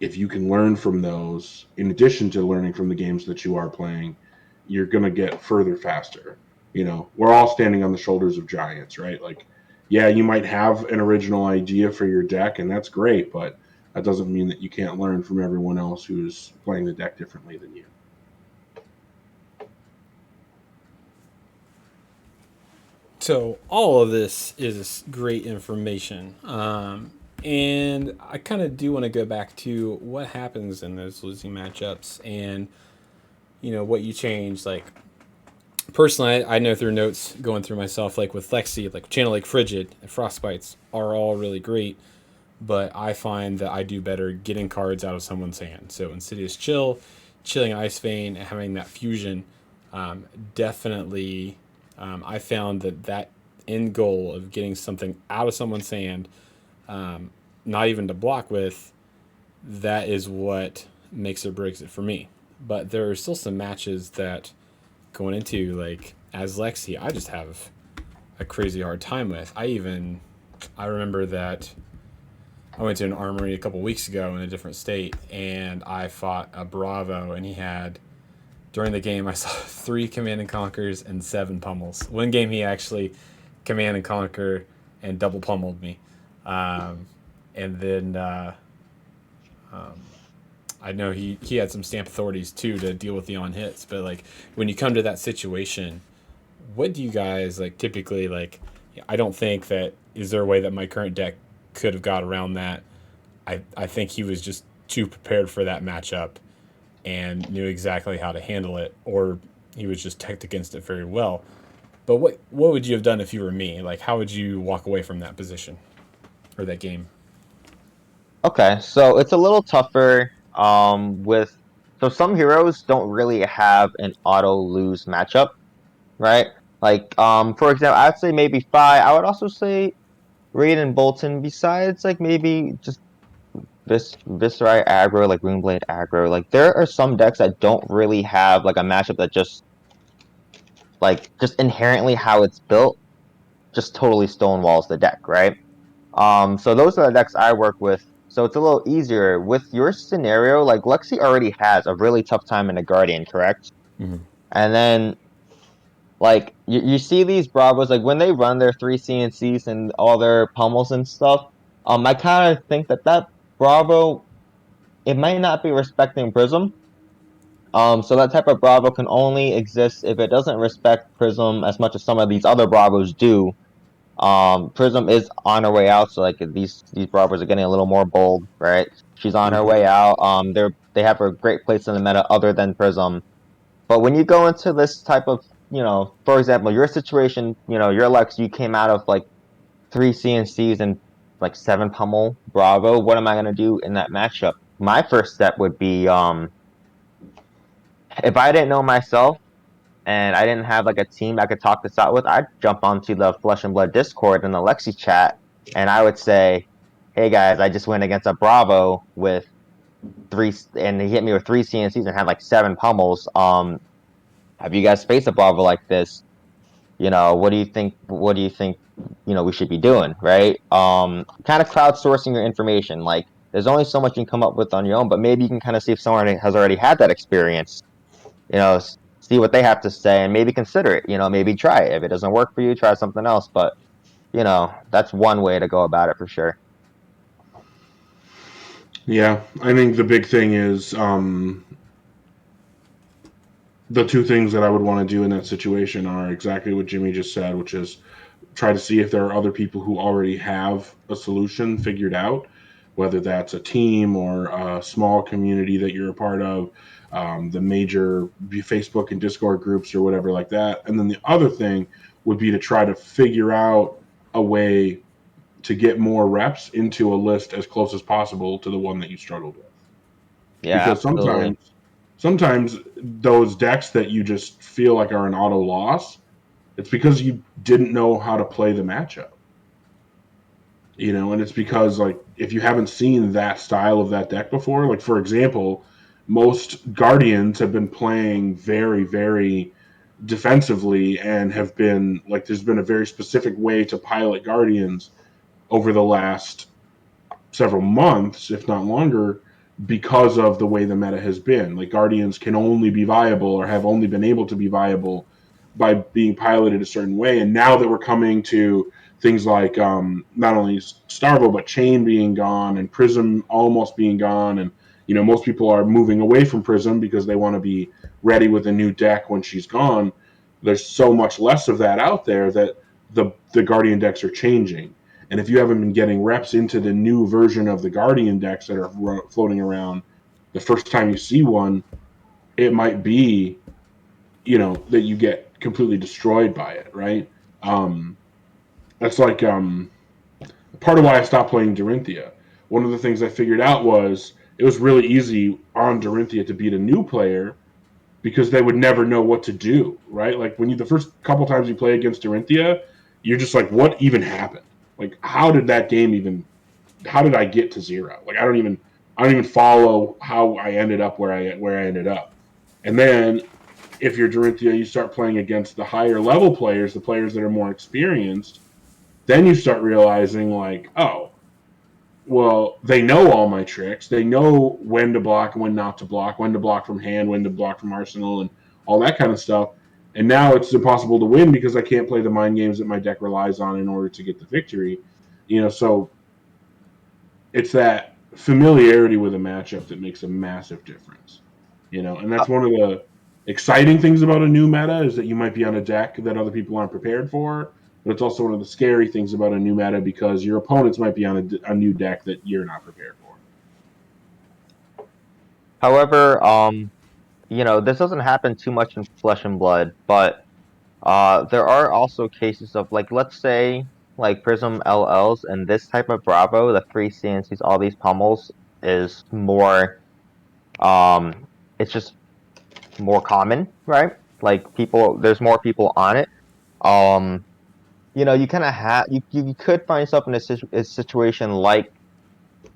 if you can learn from those in addition to learning from the games that you are playing, you're going to get further faster. We're all standing on the shoulders of giants, right? Like, yeah, you might have an original idea for your deck, and that's great, but that doesn't mean that you can't learn from everyone else who's playing the deck differently than you. So all of this is great information, and I kind of do want to go back to what happens in those losing matchups, and what you change. Like personally, I know through notes going through myself, like with Lexi, like Channel Lake Frigid and Frostbites are all really great, but I find that I do better getting cards out of someone's hand. So Insidious Chill, Chilling Ice Vein, and having that fusion, definitely, I found that end goal of getting something out of someone's hand, not even to block with, that is what makes or breaks it for me. But there are still some matches that going into, like as Lexi, I just have a crazy hard time with. I remember that I went to an armory a couple weeks ago in a different state, and I fought a Bravo, and he had, during the game, I saw 3 Command and Conquers and 7 pummels. One game he actually Command and Conquer and double pummeled me. And then I know he had some stamp authorities too to deal with the on hits. But like when you come to that situation, what do you guys like typically like? I don't think that is there a way that my current deck could have got around that. I think he was just too prepared for that matchup and knew exactly how to handle it, or he was just teched against it very well. But what would you have done if you were me? Like, how would you walk away from that position or that game? Okay, so it's a little tougher with so some heroes don't really have an auto lose matchup, right? Like for example, I'd say maybe Fi. I would also say Raid and Bolton. Besides, like maybe just Viscerai aggro, like Runeblade aggro. Like there are some decks that don't really have like a matchup that just inherently how it's built, just totally stonewalls the deck, right? So those are the decks I work with. So it's a little easier with your scenario. Like Lexi already has a really tough time in the Guardian, correct? Mm-hmm. And then like you see these Bravos like when they run their 3 CNCs and all their pummels and stuff. I kind of think that Bravo, it might not be respecting Prism. So that type of Bravo can only exist if it doesn't respect Prism as much as some of these other Bravos do. Prism is on her way out, so like these Bravos are getting a little more bold, right? She's on her Mm-hmm. way out. They have a great place in the meta other than Prism. But when you go into this type of, for example, your situation, your Lex, you came out of like 3 CNCs and like 7 pummel Bravo. What am I gonna do in that matchup? My first step would be if I didn't know myself and I didn't have like a team I could talk this out with, I'd jump onto the Flesh and Blood Discord in the Lexi chat and I would say, hey guys, I just went against a Bravo with and he hit me with 3 CNCs and had like 7 pummels. Have you guys faced a Bravo like this? What do you think? What do you think? We should be doing, right? Kind of crowdsourcing your information. Like, there's only so much you can come up with on your own, but maybe you can kind of see if someone has already had that experience. See what they have to say and maybe consider it. Maybe try it. If it doesn't work for you, try something else. But that's one way to go about it for sure. Yeah, I think the big thing is the two things that I would want to do in that situation are exactly what Jimmy just said, which is try to see if there are other people who already have a solution figured out, whether that's a team or a small community that you're a part of, the major Facebook and Discord groups or whatever like that. And then the other thing would be to try to figure out a way to get more reps into a list as close as possible to the one that you struggled with. Yeah, Because absolutely. sometimes those decks that you just feel like are an auto loss, it's because you didn't know how to play the matchup. And it's because, like, if you haven't seen that style of that deck before, like, for example, most Guardians have been playing very, very defensively and have been, like, there's been a very specific way to pilot Guardians over the last several months, if not longer, because of the way the meta has been. Like, Guardians can only be viable or have only been able to be viable by being piloted a certain way. And now that we're coming to things like not only Starvo, but Chain being gone and Prism almost being gone. And, most people are moving away from Prism because they want to be ready with a new deck when she's gone. There's so much less of that out there that the Guardian decks are changing. And if you haven't been getting reps into the new version of the Guardian decks that are floating around, the first time you see one, it might be, that you get completely destroyed by it, right? That's like part of why I stopped playing Dorinthia. One of the things I figured out was it was really easy on Dorinthia to beat a new player because they would never know what to do, right? Like when the first couple times you play against Dorinthia, you're just like, what even happened? Like, how did that game even? How did I get to 0? Like, I don't even follow how I ended up where I ended up. And then if you're Dorinthia, you start playing against the higher level players, the players that are more experienced. Then you start realizing, like, oh, well, they know all my tricks. They know when to block and when not to block, when to block from hand, when to block from arsenal, and all that kind of stuff. And now it's impossible to win because I can't play the mind games that my deck relies on in order to get the victory. So it's that familiarity with a matchup that makes a massive difference. And that's one of the exciting things about a new meta is that you might be on a deck that other people aren't prepared for. But it's also one of the scary things about a new meta because your opponents might be on a new deck that you're not prepared for. However, this doesn't happen too much in Flesh and Blood, but there are also cases of, like, let's say, like Prism LLs and this type of Bravo, the 3 CNCs, all these pummels is more, it's just more common, right? Like, there's more people on it. Um, you kind of you could find yourself in a situation like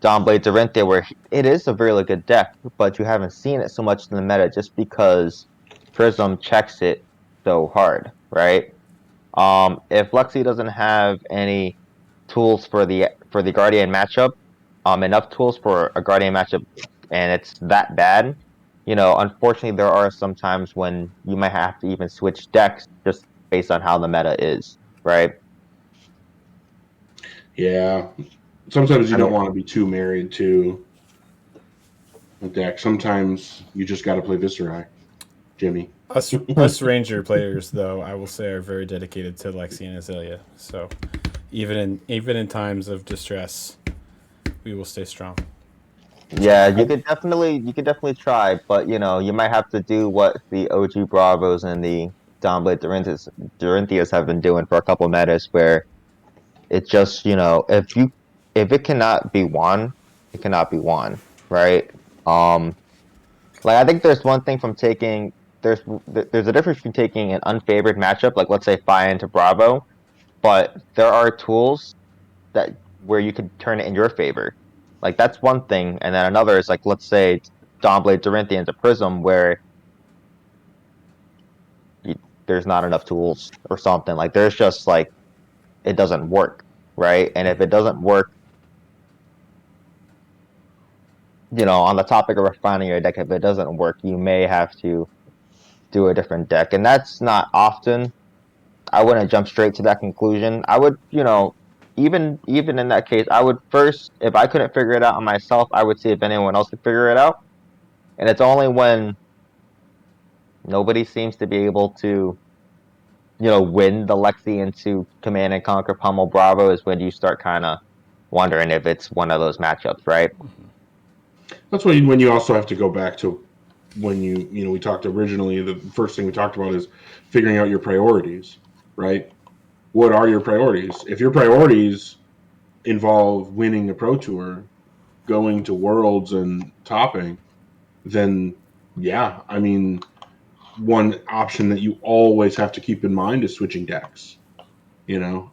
Dawnblade Dorinthia, where it is a really good deck, but you haven't seen it so much in the meta just because Prism checks it so hard, right? If Lexi doesn't have any tools for the Guardian matchup, enough tools for a Guardian matchup, and it's that bad, unfortunately, there are some times when you might have to even switch decks just based on how the meta is, right? Yeah. Sometimes you I don't mean, want to be too married to a deck. Sometimes you just got to play Viserai, Jimmy. Us Ranger players, though, I will say, are very dedicated to Lexi and Azalea. So even in times of distress, we will stay strong. yeah, you could definitely try, but you might have to do what the OG Bravos and the Dawnblade Dorinthias have been doing for a couple metas, where it just, if it cannot be won, it cannot be won, right? Um, like, I think there's one thing from taking there's a difference between taking an unfavored matchup, like let's say Fire into Bravo, but there are tools that where you could turn it in your favor. Like that's one thing, and then another is like let's say Dawnblade Dorinthian's a Prism where you, there's not enough tools or something. Like there's just like it doesn't work, right? And if it doesn't work, on the topic of refining your deck, if it doesn't work, you may have to do a different deck, and that's not often. I wouldn't jump straight to that conclusion. I would, even in that case, I would first, if I couldn't figure it out on myself, I would see if anyone else could figure it out. And it's only when nobody seems to be able to, win the Lexi into Command and Conquer Pummel Bravo is when you start kind of wondering if it's one of those matchups, right? That's when you also have to go back to when we talked originally. The first thing we talked about is figuring out your priorities, right? What are your priorities? If your priorities involve winning a Pro Tour, going to Worlds and topping, then yeah, I mean, one option that you always have to keep in mind is switching decks. You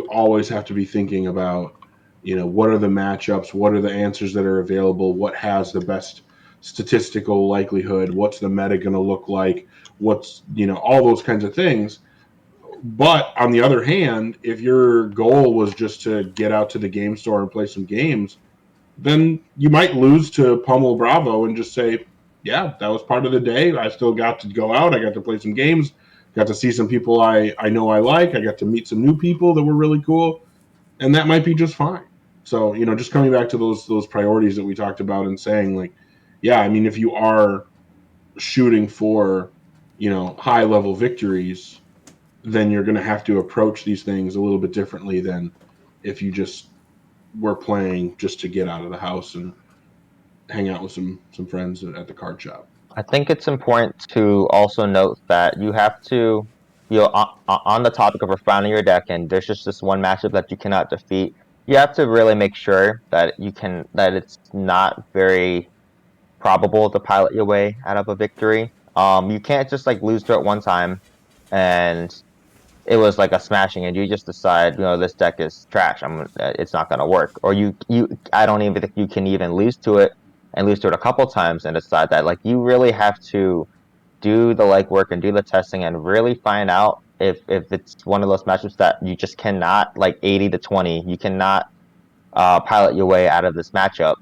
always have to be thinking about, what are the matchups, what are the answers that are available, what has the best statistical likelihood, what's the meta going to look like, what's, all those kinds of things. But on the other hand, if your goal was just to get out to the game store and play some games, then you might lose to Pummel Bravo and just say, yeah, that was part of the day. I still got to go out. I got to play some games. Got to see some people I know I like. I got to meet some new people that were really cool. And that might be just fine. So, just coming back to those priorities that we talked about and saying like, yeah, I mean, if you are shooting for, high level victories, then you're going to have to approach these things a little bit differently than if you just were playing just to get out of the house and hang out with some friends at the card shop. I think it's important to also note that you have to, on the topic of refining your deck, and there's just this one matchup that you cannot defeat. You have to really make sure that it's not very probable to pilot your way out of a victory. You can't just like lose to it one time, and it was like a smashing, and you just decide, this deck is trash. It's not going to work. Or I don't even think you can even lose to it and lose to it a couple times and decide that. Like you really have to do the legwork and do the testing and really find out if it's one of those matchups that you just cannot, like 80-20, you cannot pilot your way out of this matchup.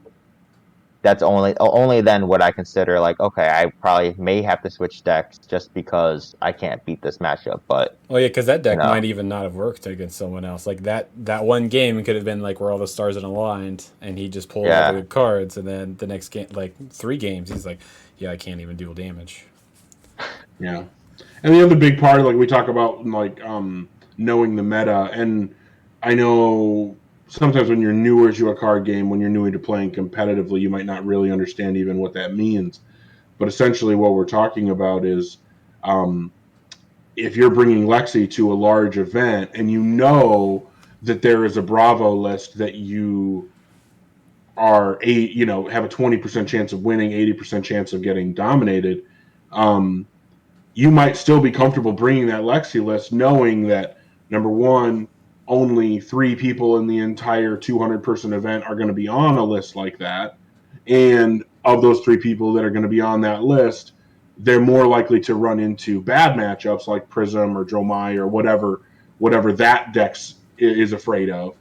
That's only then would I consider like, okay, I probably may have to switch decks just because I can't beat this matchup. But Oh yeah, because that deck might even not have worked against someone else. Like that one game could have been like where all the stars had aligned, and he just pulled all the good cards, and then the next game, like 3 games, he's like, yeah, I can't even deal damage. Yeah, and the other big part, like we talk about, like knowing the meta, and I know sometimes when you're newer to a card game, when you're new to playing competitively, you might not really understand even what that means. But essentially, what we're talking about is if you're bringing Lexi to a large event and you know that there is a Bravo list that you are have a 20% chance of winning, 80% chance of getting dominated, you might still be comfortable bringing that Lexi list, knowing that number one, only 3 people in the entire 200-person event are going to be on a list like that, and of those 3 people that are going to be on that list, they're more likely to run into bad matchups like Prism or Dromai or whatever that deck is afraid of.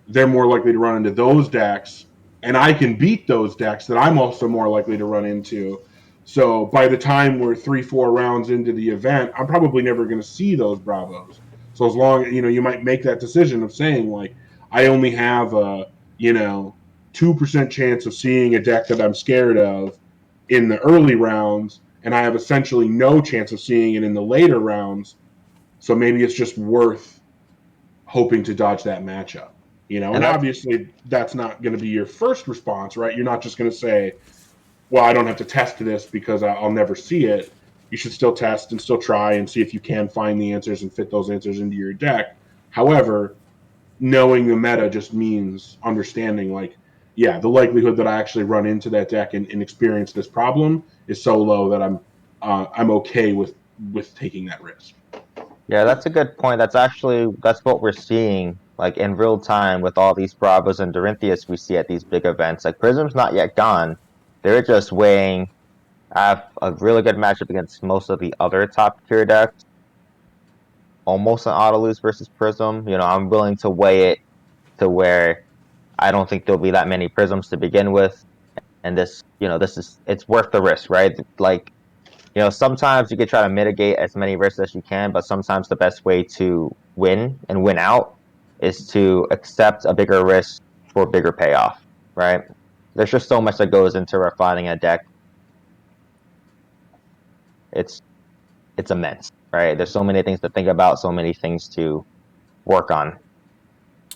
They're more likely to run into those decks, and I can beat those decks that I'm also more likely to run into. So by the time we're 3-4 rounds into the event, I'm probably never going to see those Bravos. So as long you might make that decision of saying like, I only have a 2% chance of seeing a deck that I'm scared of in the early rounds, and I have essentially no chance of seeing it in the later rounds. So maybe it's just worth hoping to dodge that matchup. And obviously that's not going to be your first response, right? You're not just going to say, well, I don't have to test this because I'll never see it. You should still test and still try and see if you can find the answers and fit those answers into your deck. However, knowing the meta just means understanding like, yeah, the likelihood that I actually run into that deck and experience this problem is so low that I'm okay with taking that risk. Yeah, that's a good point. That's what we're seeing like in real time with all these Bravos and Dorinthias we see at these big events. Like Prism's not yet gone. They're just weighing. I have a really good matchup against most of the other top tier decks. Almost an auto lose versus Prism. You know, I'm willing to weigh it to where I don't think there'll be that many Prisms to begin with. And this, you know, this is it's worth the risk, right? Like, you know, sometimes you could try to mitigate as many risks as you can, but sometimes the best way to win and win out is to accept a bigger risk for a bigger payoff, right? There's just so much that goes into refining a deck. It's it's immense, right? There's so many things to think about, so many things to work on.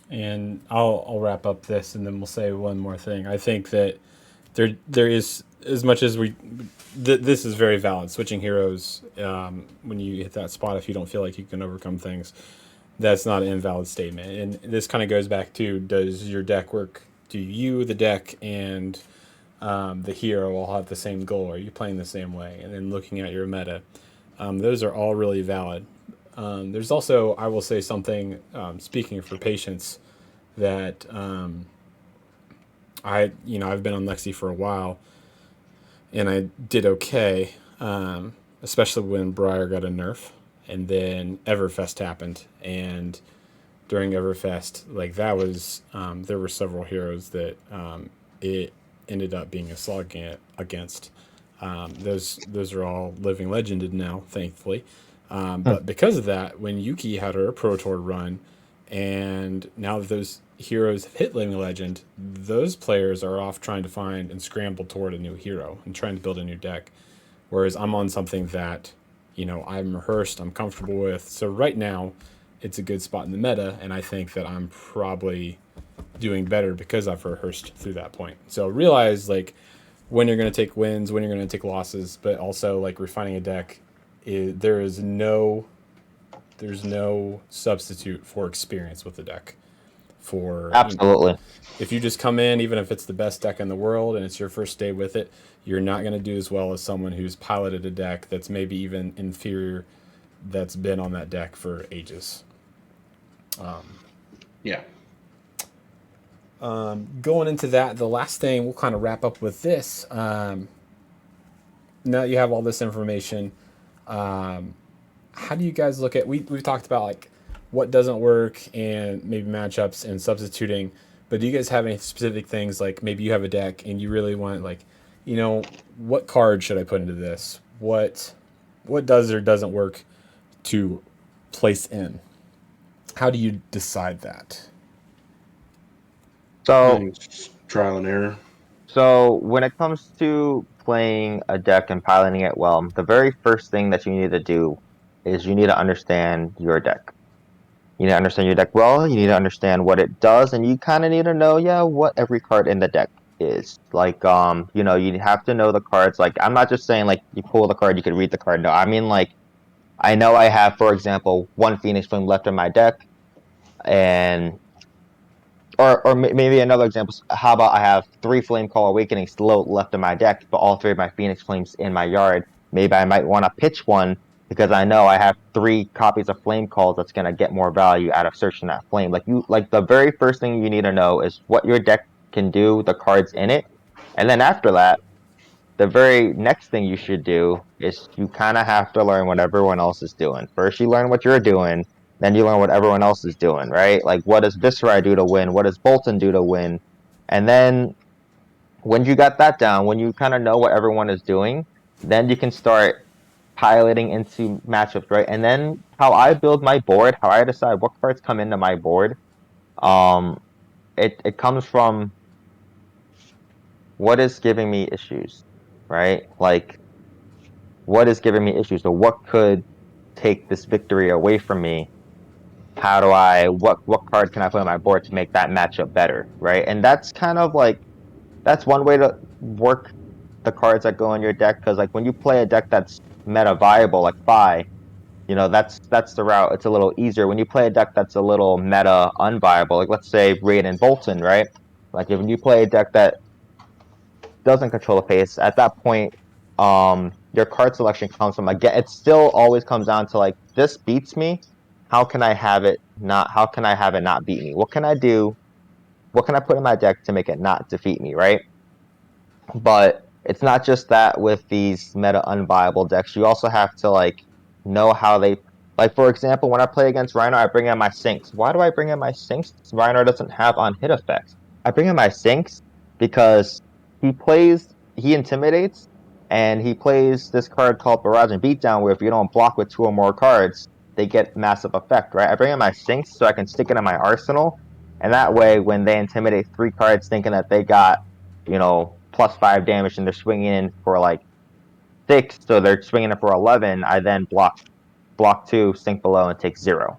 And I'll wrap up this, and then we'll say one more thing. I think that there is, as much as this is very valid. Switching heroes when you hit that spot, if you don't feel like you can overcome things, that's not an invalid statement. And this kind of goes back to, does your deck work? Do you, the deck, and the hero all have the same goal? Are you playing the same way? And then looking at your meta, those are all really valid. There's also, I will say something, speaking for patience, that I've been on Lexi for a while, and I did okay, especially when Briar got a nerf, and then Everfest happened, and during Everfest, like that was, there were several heroes that it ended up being a slog against. Those are all living legended now, thankfully. But because of that, when Yuki had her Pro Tour run, and now that those heroes have hit Living Legend, those players are off trying to find and scramble toward a new hero and trying to build a new deck. Whereas I'm on something that, I'm rehearsed, I'm comfortable with. So right now, it's a good spot in the meta, and I think that I'm probably doing better because I've rehearsed through that point. So realize, like, when you're going to take wins, when you're going to take losses, but also, like, refining a deck, there's no substitute for experience with the deck. Absolutely. If you just come in, even if it's the best deck in the world and it's your first day with it, you're not going to do as well as someone who's piloted a deck that's maybe even inferior, that's been on that deck for ages. Yeah. Going into that, the last thing, we'll kind of wrap up with this. Now that you have all this information, how do you guys look at, we've talked about like what doesn't work and maybe matchups and substituting, but do you guys have any specific things, like maybe you have a deck and you really want, like, what card should I put into this? What does or doesn't work to place in? How do you decide that? I So think it's just trial and error. So when it comes to playing a deck and piloting it well, the very first thing that you need to do is you need to understand your deck. You need to understand your deck well, you need to understand what it does, and you kind of need to know, what every card in the deck is. Like, you have to know the cards. Like, I'm not just saying, like, you pull the card, you can read the card. No, I mean, like, I know I have, for example, one Phoenix Flame left in my deck, and or maybe another example. How about I have 3 Flame Call Awakenings left in my deck, but all 3 of my Phoenix Flames in my yard. Maybe I might want to pitch one because I know I have 3 copies of Flame Calls that's gonna get more value out of searching that flame. Like the very first thing you need to know is what your deck can do, the cards in it, and then after that, the very next thing you should do is you kind of have to learn what everyone else is doing. First, you learn what you're doing, then you learn what everyone else is doing, right? Like, what does Viscerai do to win? What does Bolton do to win? And then, when you got that down, when you kind of know what everyone is doing, then you can start piloting into matchups, right? And then, how I build my board, how I decide what cards come into my board, um, it comes from what is giving me issues, right? Like, what is giving me issues? So what could take this victory away from me? How do what card can I put on my board to make that matchup better, right? And that's kind of like, that's one way to work the cards that go in your deck, because like when you play a deck that's meta viable, like Fi, that's the route. It's a little easier. When you play a deck that's a little meta unviable, like let's say Raid and Bolton, right? Like if you play a deck that doesn't control the pace, at that point, your card selection comes from, again, it still always comes down to like, this beats me, how can I have it not beat me? What can I do? What can I put in my deck to make it not defeat me, right? But it's not just that with these meta unviable decks. You also have to like know how they like. For example, when I play against Rhino, I bring in my sinks. Why do I bring in my sinks? Rhino doesn't have on hit effects. I bring in my sinks because he intimidates, and he plays this card called Barrage and Beatdown, where if you don't block with 2 or more cards, they get massive effect, right? I bring in my sinks so I can stick it in my arsenal, and that way, when they intimidate 3 cards, thinking that they got +5 damage, and they're swinging in for like 6, so they're swinging in for 11. I then block 2, sink below, and take 0.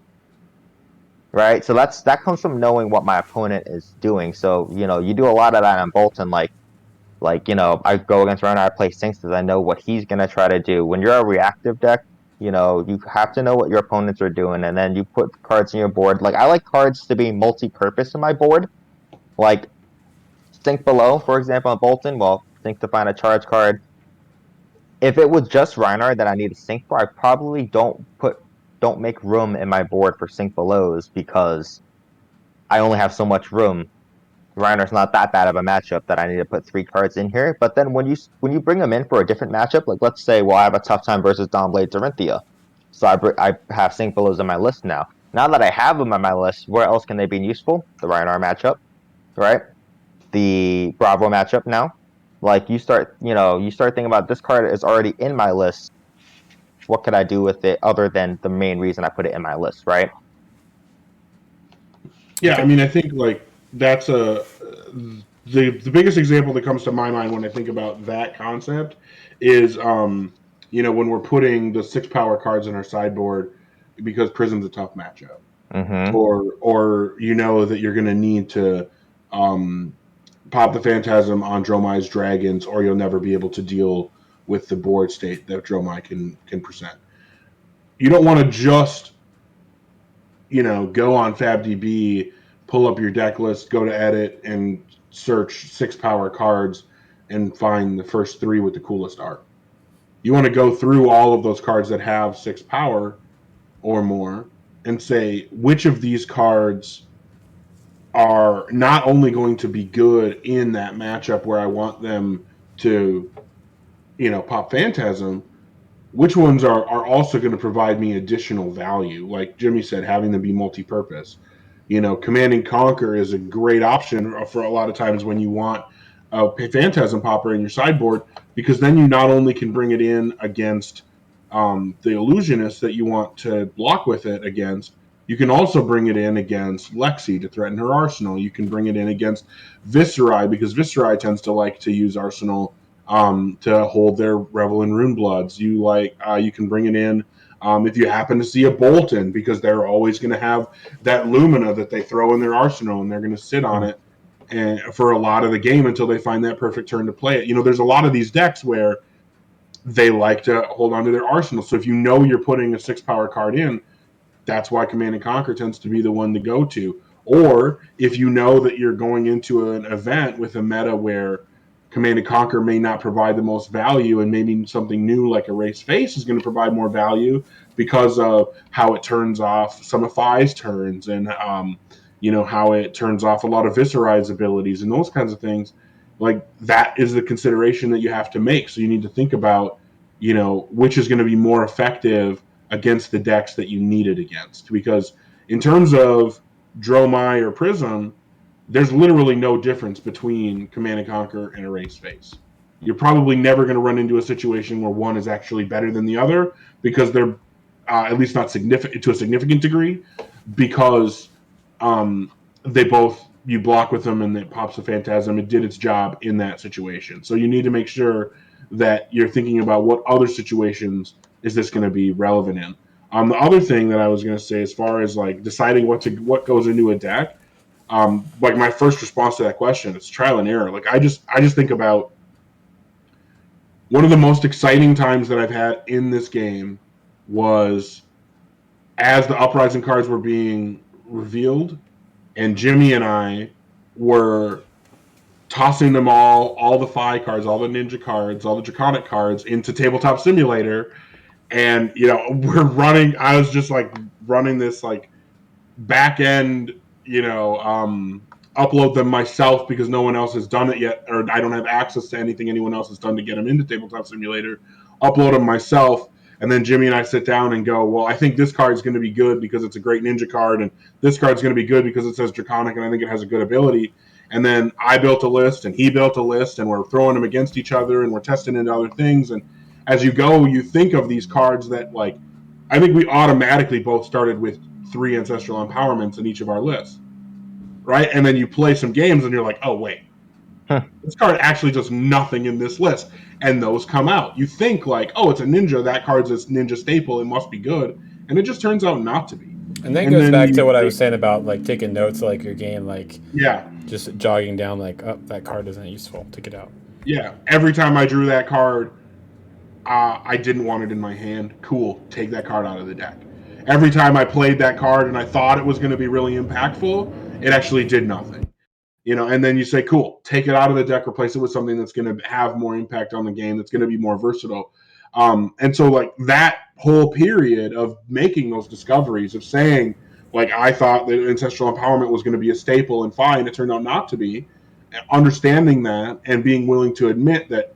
Right, so that comes from knowing what my opponent is doing. So you do a lot of that on Bolton, I go against Rhino, I play sinks because I know what he's gonna try to do. When you're a reactive deck, you have to know what your opponents are doing, and then you put cards in your board. Like I like cards to be multi-purpose in my board, like sink below, for example, on Bolton. Well, sink to find a charge card. If it was just Reinhardt that I need a sink for, I probably don't make room in my board for sink belows because I only have so much room. Reiner's not that bad of a matchup that I need to put 3 cards in here. But then when you bring them in for a different matchup, like let's say, well, I have a tough time versus Dawnblade Dorinthia, so I have sink belows on my list now. Now that I have them on my list, where else can they be useful? The Reiner matchup, right? The Bravo matchup now. Like you start thinking about this card is already in my list. What could I do with it other than the main reason I put it in my list, right? Yeah, I mean, I think like that's the biggest example that comes to my mind when I think about that concept is when we're putting the 6 power cards in our sideboard because Prism's a tough matchup, Mm-hmm. or that you're going to need to pop the Phantasm on Dromai's Dragons, or you'll never be able to deal with the board state that Dromai can present. You don't want to just go on FabDB, pull up your deck list, go to edit, and search 6 power cards and find the first 3 with the coolest art. You want to go through all of those cards that have 6 power or more and say which of these cards are not only going to be good in that matchup where I want them to, pop Phantasm, which ones are also going to provide me additional value. Like Jimmy said, having them be multi-purpose. Command and Conquer is a great option for a lot of times when you want a Phantasm popper in your sideboard, because then you not only can bring it in against the Illusionist that you want to block with it against, you can also bring it in against Lexi to threaten her arsenal. You can bring it in against Viserai, because Viserai tends to like to use arsenal to hold their Revel in Runebloods. You can bring it in if you happen to see a Bolton, because they're always going to have that Lumina that they throw in their arsenal, and they're going to sit on it and for a lot of the game until they find that perfect turn to play it. There's a lot of these decks where they like to hold on to their arsenal. So if you're putting a 6 power card in, that's why Command and Conquer tends to be the one to go to. Or if you know that you're going into an event with a meta where Command and Conquer may not provide the most value, and maybe something new like Erase Face is going to provide more value because of how it turns off some of Fi's turns, and how it turns off a lot of Viserai's abilities and those kinds of things. Like, that is the consideration that you have to make. So you need to think about, which is going to be more effective against the decks that you need it against. Because in terms of Dromai or Prism, there's literally no difference between Command and Conquer and Erase Face. You're probably never going to run into a situation where one is actually better than the other, because they're at least not significant to a significant degree, because they both, you block with them and it pops a Phantasm. It did its job in that situation. So you need to make sure that you're thinking about what other situations is this going to be relevant in. The other thing that I was going to say, as far as like deciding what goes into a deck, like my first response to that question, it's trial and error. Like I just think about one of the most exciting times that I've had in this game was as the Uprising cards were being revealed, and Jimmy and I were tossing them all the Fi cards, all the Ninja cards, all the Draconic cards into Tabletop Simulator, and we're running. I was just like running this like back end, upload them myself because no one else has done it yet, or I don't have access to anything anyone else has done to get them into Tabletop Simulator. Upload them myself, and then Jimmy and I sit down and go, well, I think this card is going to be good because it's a great ninja card, and this card's going to be good because it says Draconic, and I think it has a good ability. And then I built a list, and he built a list, and we're throwing them against each other, and we're testing into other things. And as you go, you think of these cards that, like, I think we automatically both started with 3 ancestral empowerments in each of our lists, right? And then you play some games, and you're like, oh wait, this card actually does nothing in this list, and those come out. You think like, oh, it's a ninja. That card's a ninja staple. It must be good, and it just turns out not to be. And that goes back to what I was saying about like taking notes, like your game, like just jogging down, like, oh, that card isn't useful. Take it out. Yeah. Every time I drew that card, I didn't want it in my hand. Cool. Take that card out of the deck. Every time I played that card and I thought it was going to be really impactful, it actually did nothing. And then you say, cool, take it out of the deck, replace it with something that's going to have more impact on the game, that's going to be more versatile. And so, like, that whole period of making those discoveries, of saying, like, I thought that ancestral empowerment was going to be a staple, and fine, it turned out not to be. Understanding that and being willing to admit that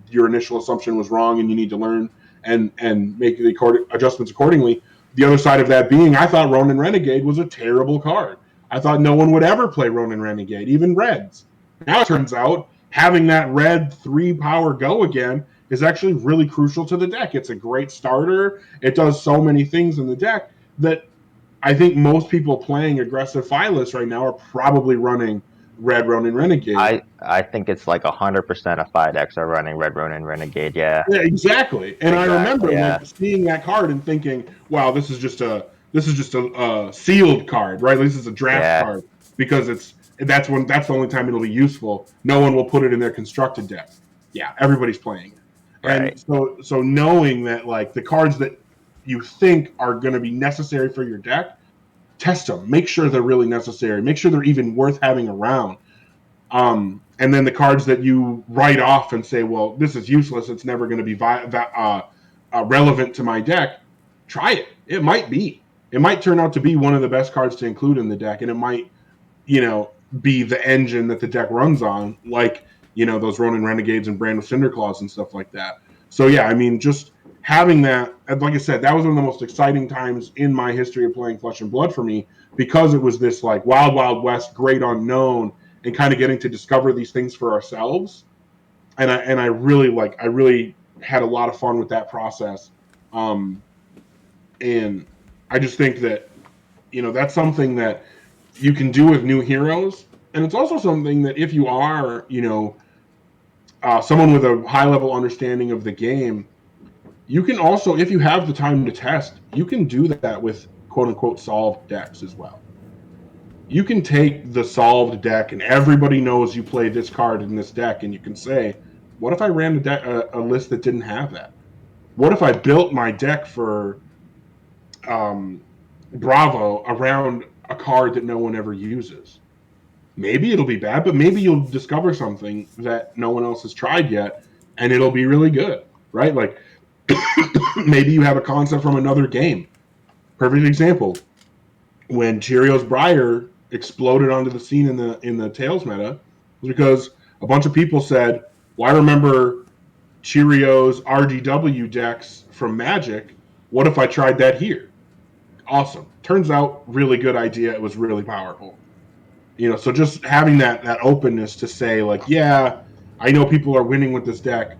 your initial assumption was wrong and you need to learn and make the adjustments accordingly. The other side of that being, I thought Ronin Renegade was a terrible card. I thought no one would ever play Ronin Renegade, even Reds. Now it turns out having that red 3-power go again is actually really crucial to the deck. It's a great starter. It does so many things in the deck that I think most people playing aggressive Phyllis right now are probably running Red Ronin Renegade. I think it's like 100% of 5 decks are running Red Ronin Renegade, yeah. Yeah, exactly. And I remember like seeing that card and thinking, wow, this is just a sealed card, right? This is a draft card because that's the only time it'll be useful. No one will put it in their constructed deck. Yeah, everybody's playing it. And so knowing that, like, the cards that you think are going to be necessary for your deck, test them. Make sure they're really necessary. Make sure they're even worth having around. And then the cards that you write off and say, well, this is useless. It's never going to be relevant to my deck. Try it. It might be. It might turn out to be one of the best cards to include in the deck, and it might, be the engine that the deck runs on, like, those Ronin Renegades and Brand of Cinderclaws and stuff like that. So, yeah, I mean, just having that, like I said, that was one of the most exciting times in my history of playing Flesh and Blood for me, because it was this, like, wild, wild west, great unknown, and kind of getting to discover these things for ourselves. And I really had a lot of fun with that process. And I just think that, that's something that you can do with new heroes. And it's also something that if you are, someone with a high level understanding of the game, you can also, if you have the time to test, you can do that with quote unquote solved decks as well. You can take the solved deck and everybody knows you play this card in this deck, and you can say, what if I ran a list that didn't have that? What if I built my deck for Bravo around a card that no one ever uses? Maybe it'll be bad, but maybe you'll discover something that no one else has tried yet, and it'll be really good, right? Like, maybe you have a concept from another game. Perfect example. When Cheerios Briar exploded onto the scene in the Tails meta, was because a bunch of people said, well, I remember Cheerios RGW decks from Magic. What if I tried that here? Awesome. Turns out, really good idea. It was really powerful. So just having that openness to say, like, yeah, I know people are winning with this deck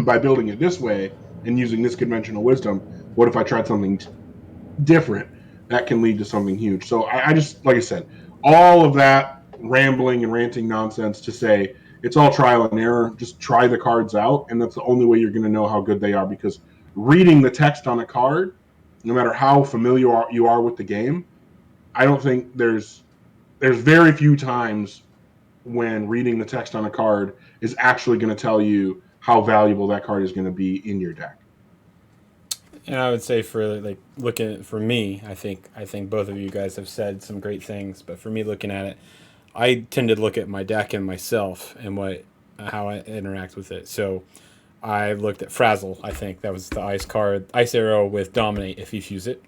by building it this way and using this conventional wisdom. What if I tried something different? That can lead to something huge. So I just, like I said, all of that rambling and ranting nonsense to say it's all trial and error. Just try the cards out, and that's the only way you're going to know how good they are, because reading the text on a card, no matter how familiar you are with the game, I don't think there's very few times when reading the text on a card is actually going to tell you how valuable that card is going to be in your deck. And I would say for me, I think both of you guys have said some great things, but for me, looking at it, I tend to look at my deck and myself and how I interact with it. So I looked at Frazzle. I think that was the ice card, ice arrow with dominate if you fuse it,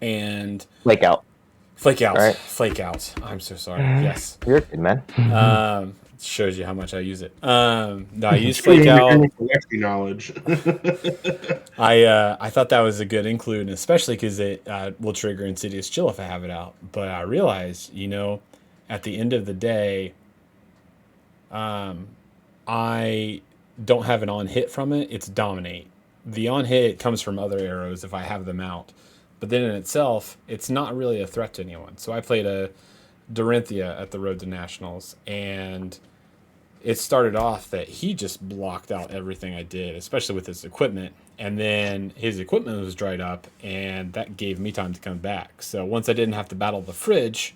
and Flake out. flake out, Right. flake out. I'm so sorry. Yes, You're good, man. shows you how much I use it. No, I use Screwing flake out. your Lexi knowledge. I thought that was a good include, and especially because it will trigger Insidious Chill if I have it out. But I realized, at the end of the day, I don't have an on hit from it. It's dominate. The on hit comes from other arrows if I have them out, but then in itself, it's not really a threat to anyone. So I played a Dorinthia at the Road to Nationals, and it started off that he just blocked out everything I did, especially with his equipment. And then his equipment was dried up, and that gave me time to come back. So once I didn't have to battle the fridge,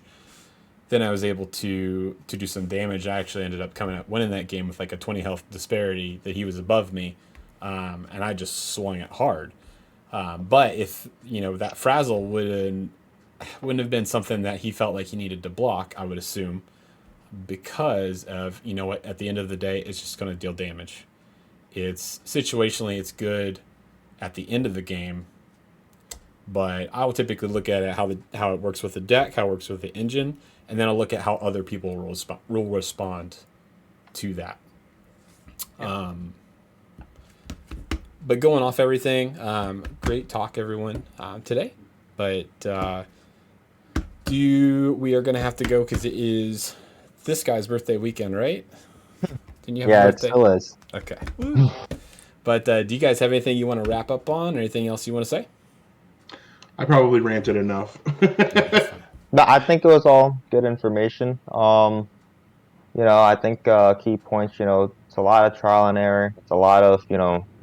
then I was able to do some damage. I actually ended up coming up winning that game with like a 20 health disparity that he was above me, and I just swung it hard. But if that frazzle wouldn't have been something that he felt like he needed to block, I would assume, because of what, at the end of the day, it's just going to deal damage. It's situationally it's good at the end of the game, but I will typically look at it how it works with the deck, how it works with the engine, and then I'll look at how other people will respond to that. But going off everything, great talk, everyone, today. But we are going to have to go because it is this guy's birthday weekend, right? Didn't you have a Yeah, it birthday? still is. Okay. But do you guys have anything you want to wrap up on, or anything else you want to say? I probably ranted enough. No, I think it was all good information. I think key points, it's a lot of trial and error. It's a lot of,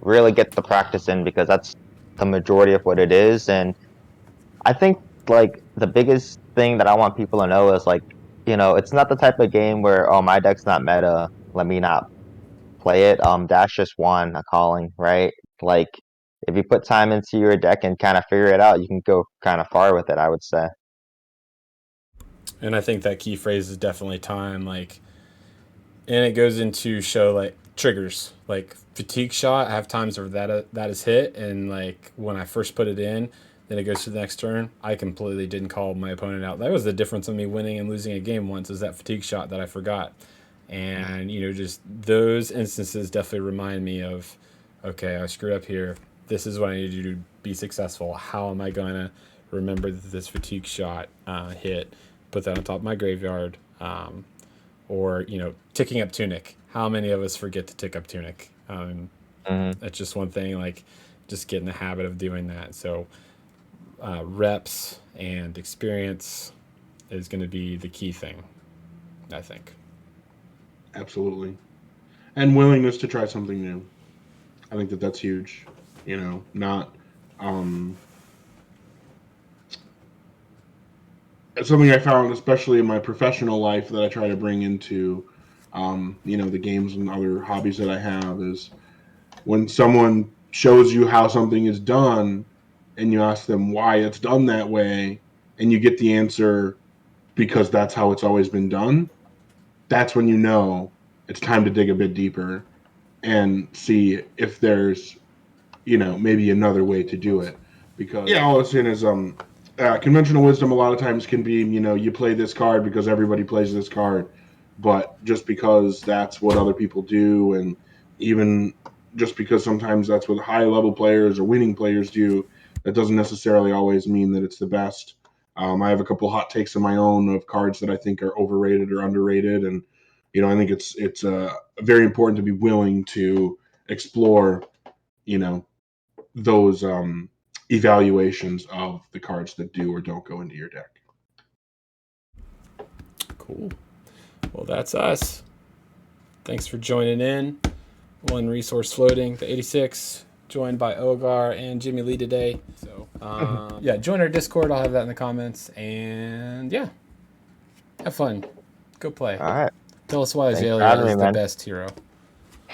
really get the practice in, because that's the majority of what it is. And I think like the biggest thing that I want people to know is like, it's not the type of game where, oh, my deck's not meta, let me not play it. Dash just won a calling, right? Like if you put time into your deck and kind of figure it out, you can go kind of far with it, I would say. And I think that key phrase is definitely time. Like, and it goes into show like triggers, like fatigue shot. I have times where that is hit, and like when I first put it in, then it goes to the next turn. I completely didn't call my opponent out. That was the difference of me winning and losing a game once, is that fatigue shot that I forgot. And just those instances definitely remind me of, okay, I screwed up here. This is what I need to do to be successful. How am I going to remember that this fatigue shot hit? Put that on top of my graveyard. Or ticking up Tunic. How many of us forget to tick up Tunic? That's just one thing, like just get in the habit of doing that. So reps and experience is going to be the key thing, I think. Absolutely. And willingness to try something new. I think that's huge. Not it's something I found, especially in my professional life, that I try to bring into, the games and other hobbies that I have, is when someone shows you how something is done and you ask them why it's done that way, and you get the answer because that's how it's always been done, that's when it's time to dig a bit deeper and see if there's, maybe another way to do it. Because all it's in is conventional wisdom a lot of times can be, you play this card because everybody plays this card, but just because that's what other people do, and even just because sometimes that's what high level players or winning players do, that doesn't necessarily always mean that it's the best. I have a couple hot takes of my own of cards that I think are overrated or underrated, and I think it's very important to be willing to explore, those evaluations of the cards that do or don't go into your deck. Cool. Well, that's us. Thanks for joining in. One resource floating, the 86, joined by Ogar and Jimmy Lee today. So, join our Discord. I'll have that in the comments. And have fun. Go play. All right. Tell us why Thanks for Azalea having is me, the man. best hero.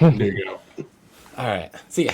There you go. All right. See ya.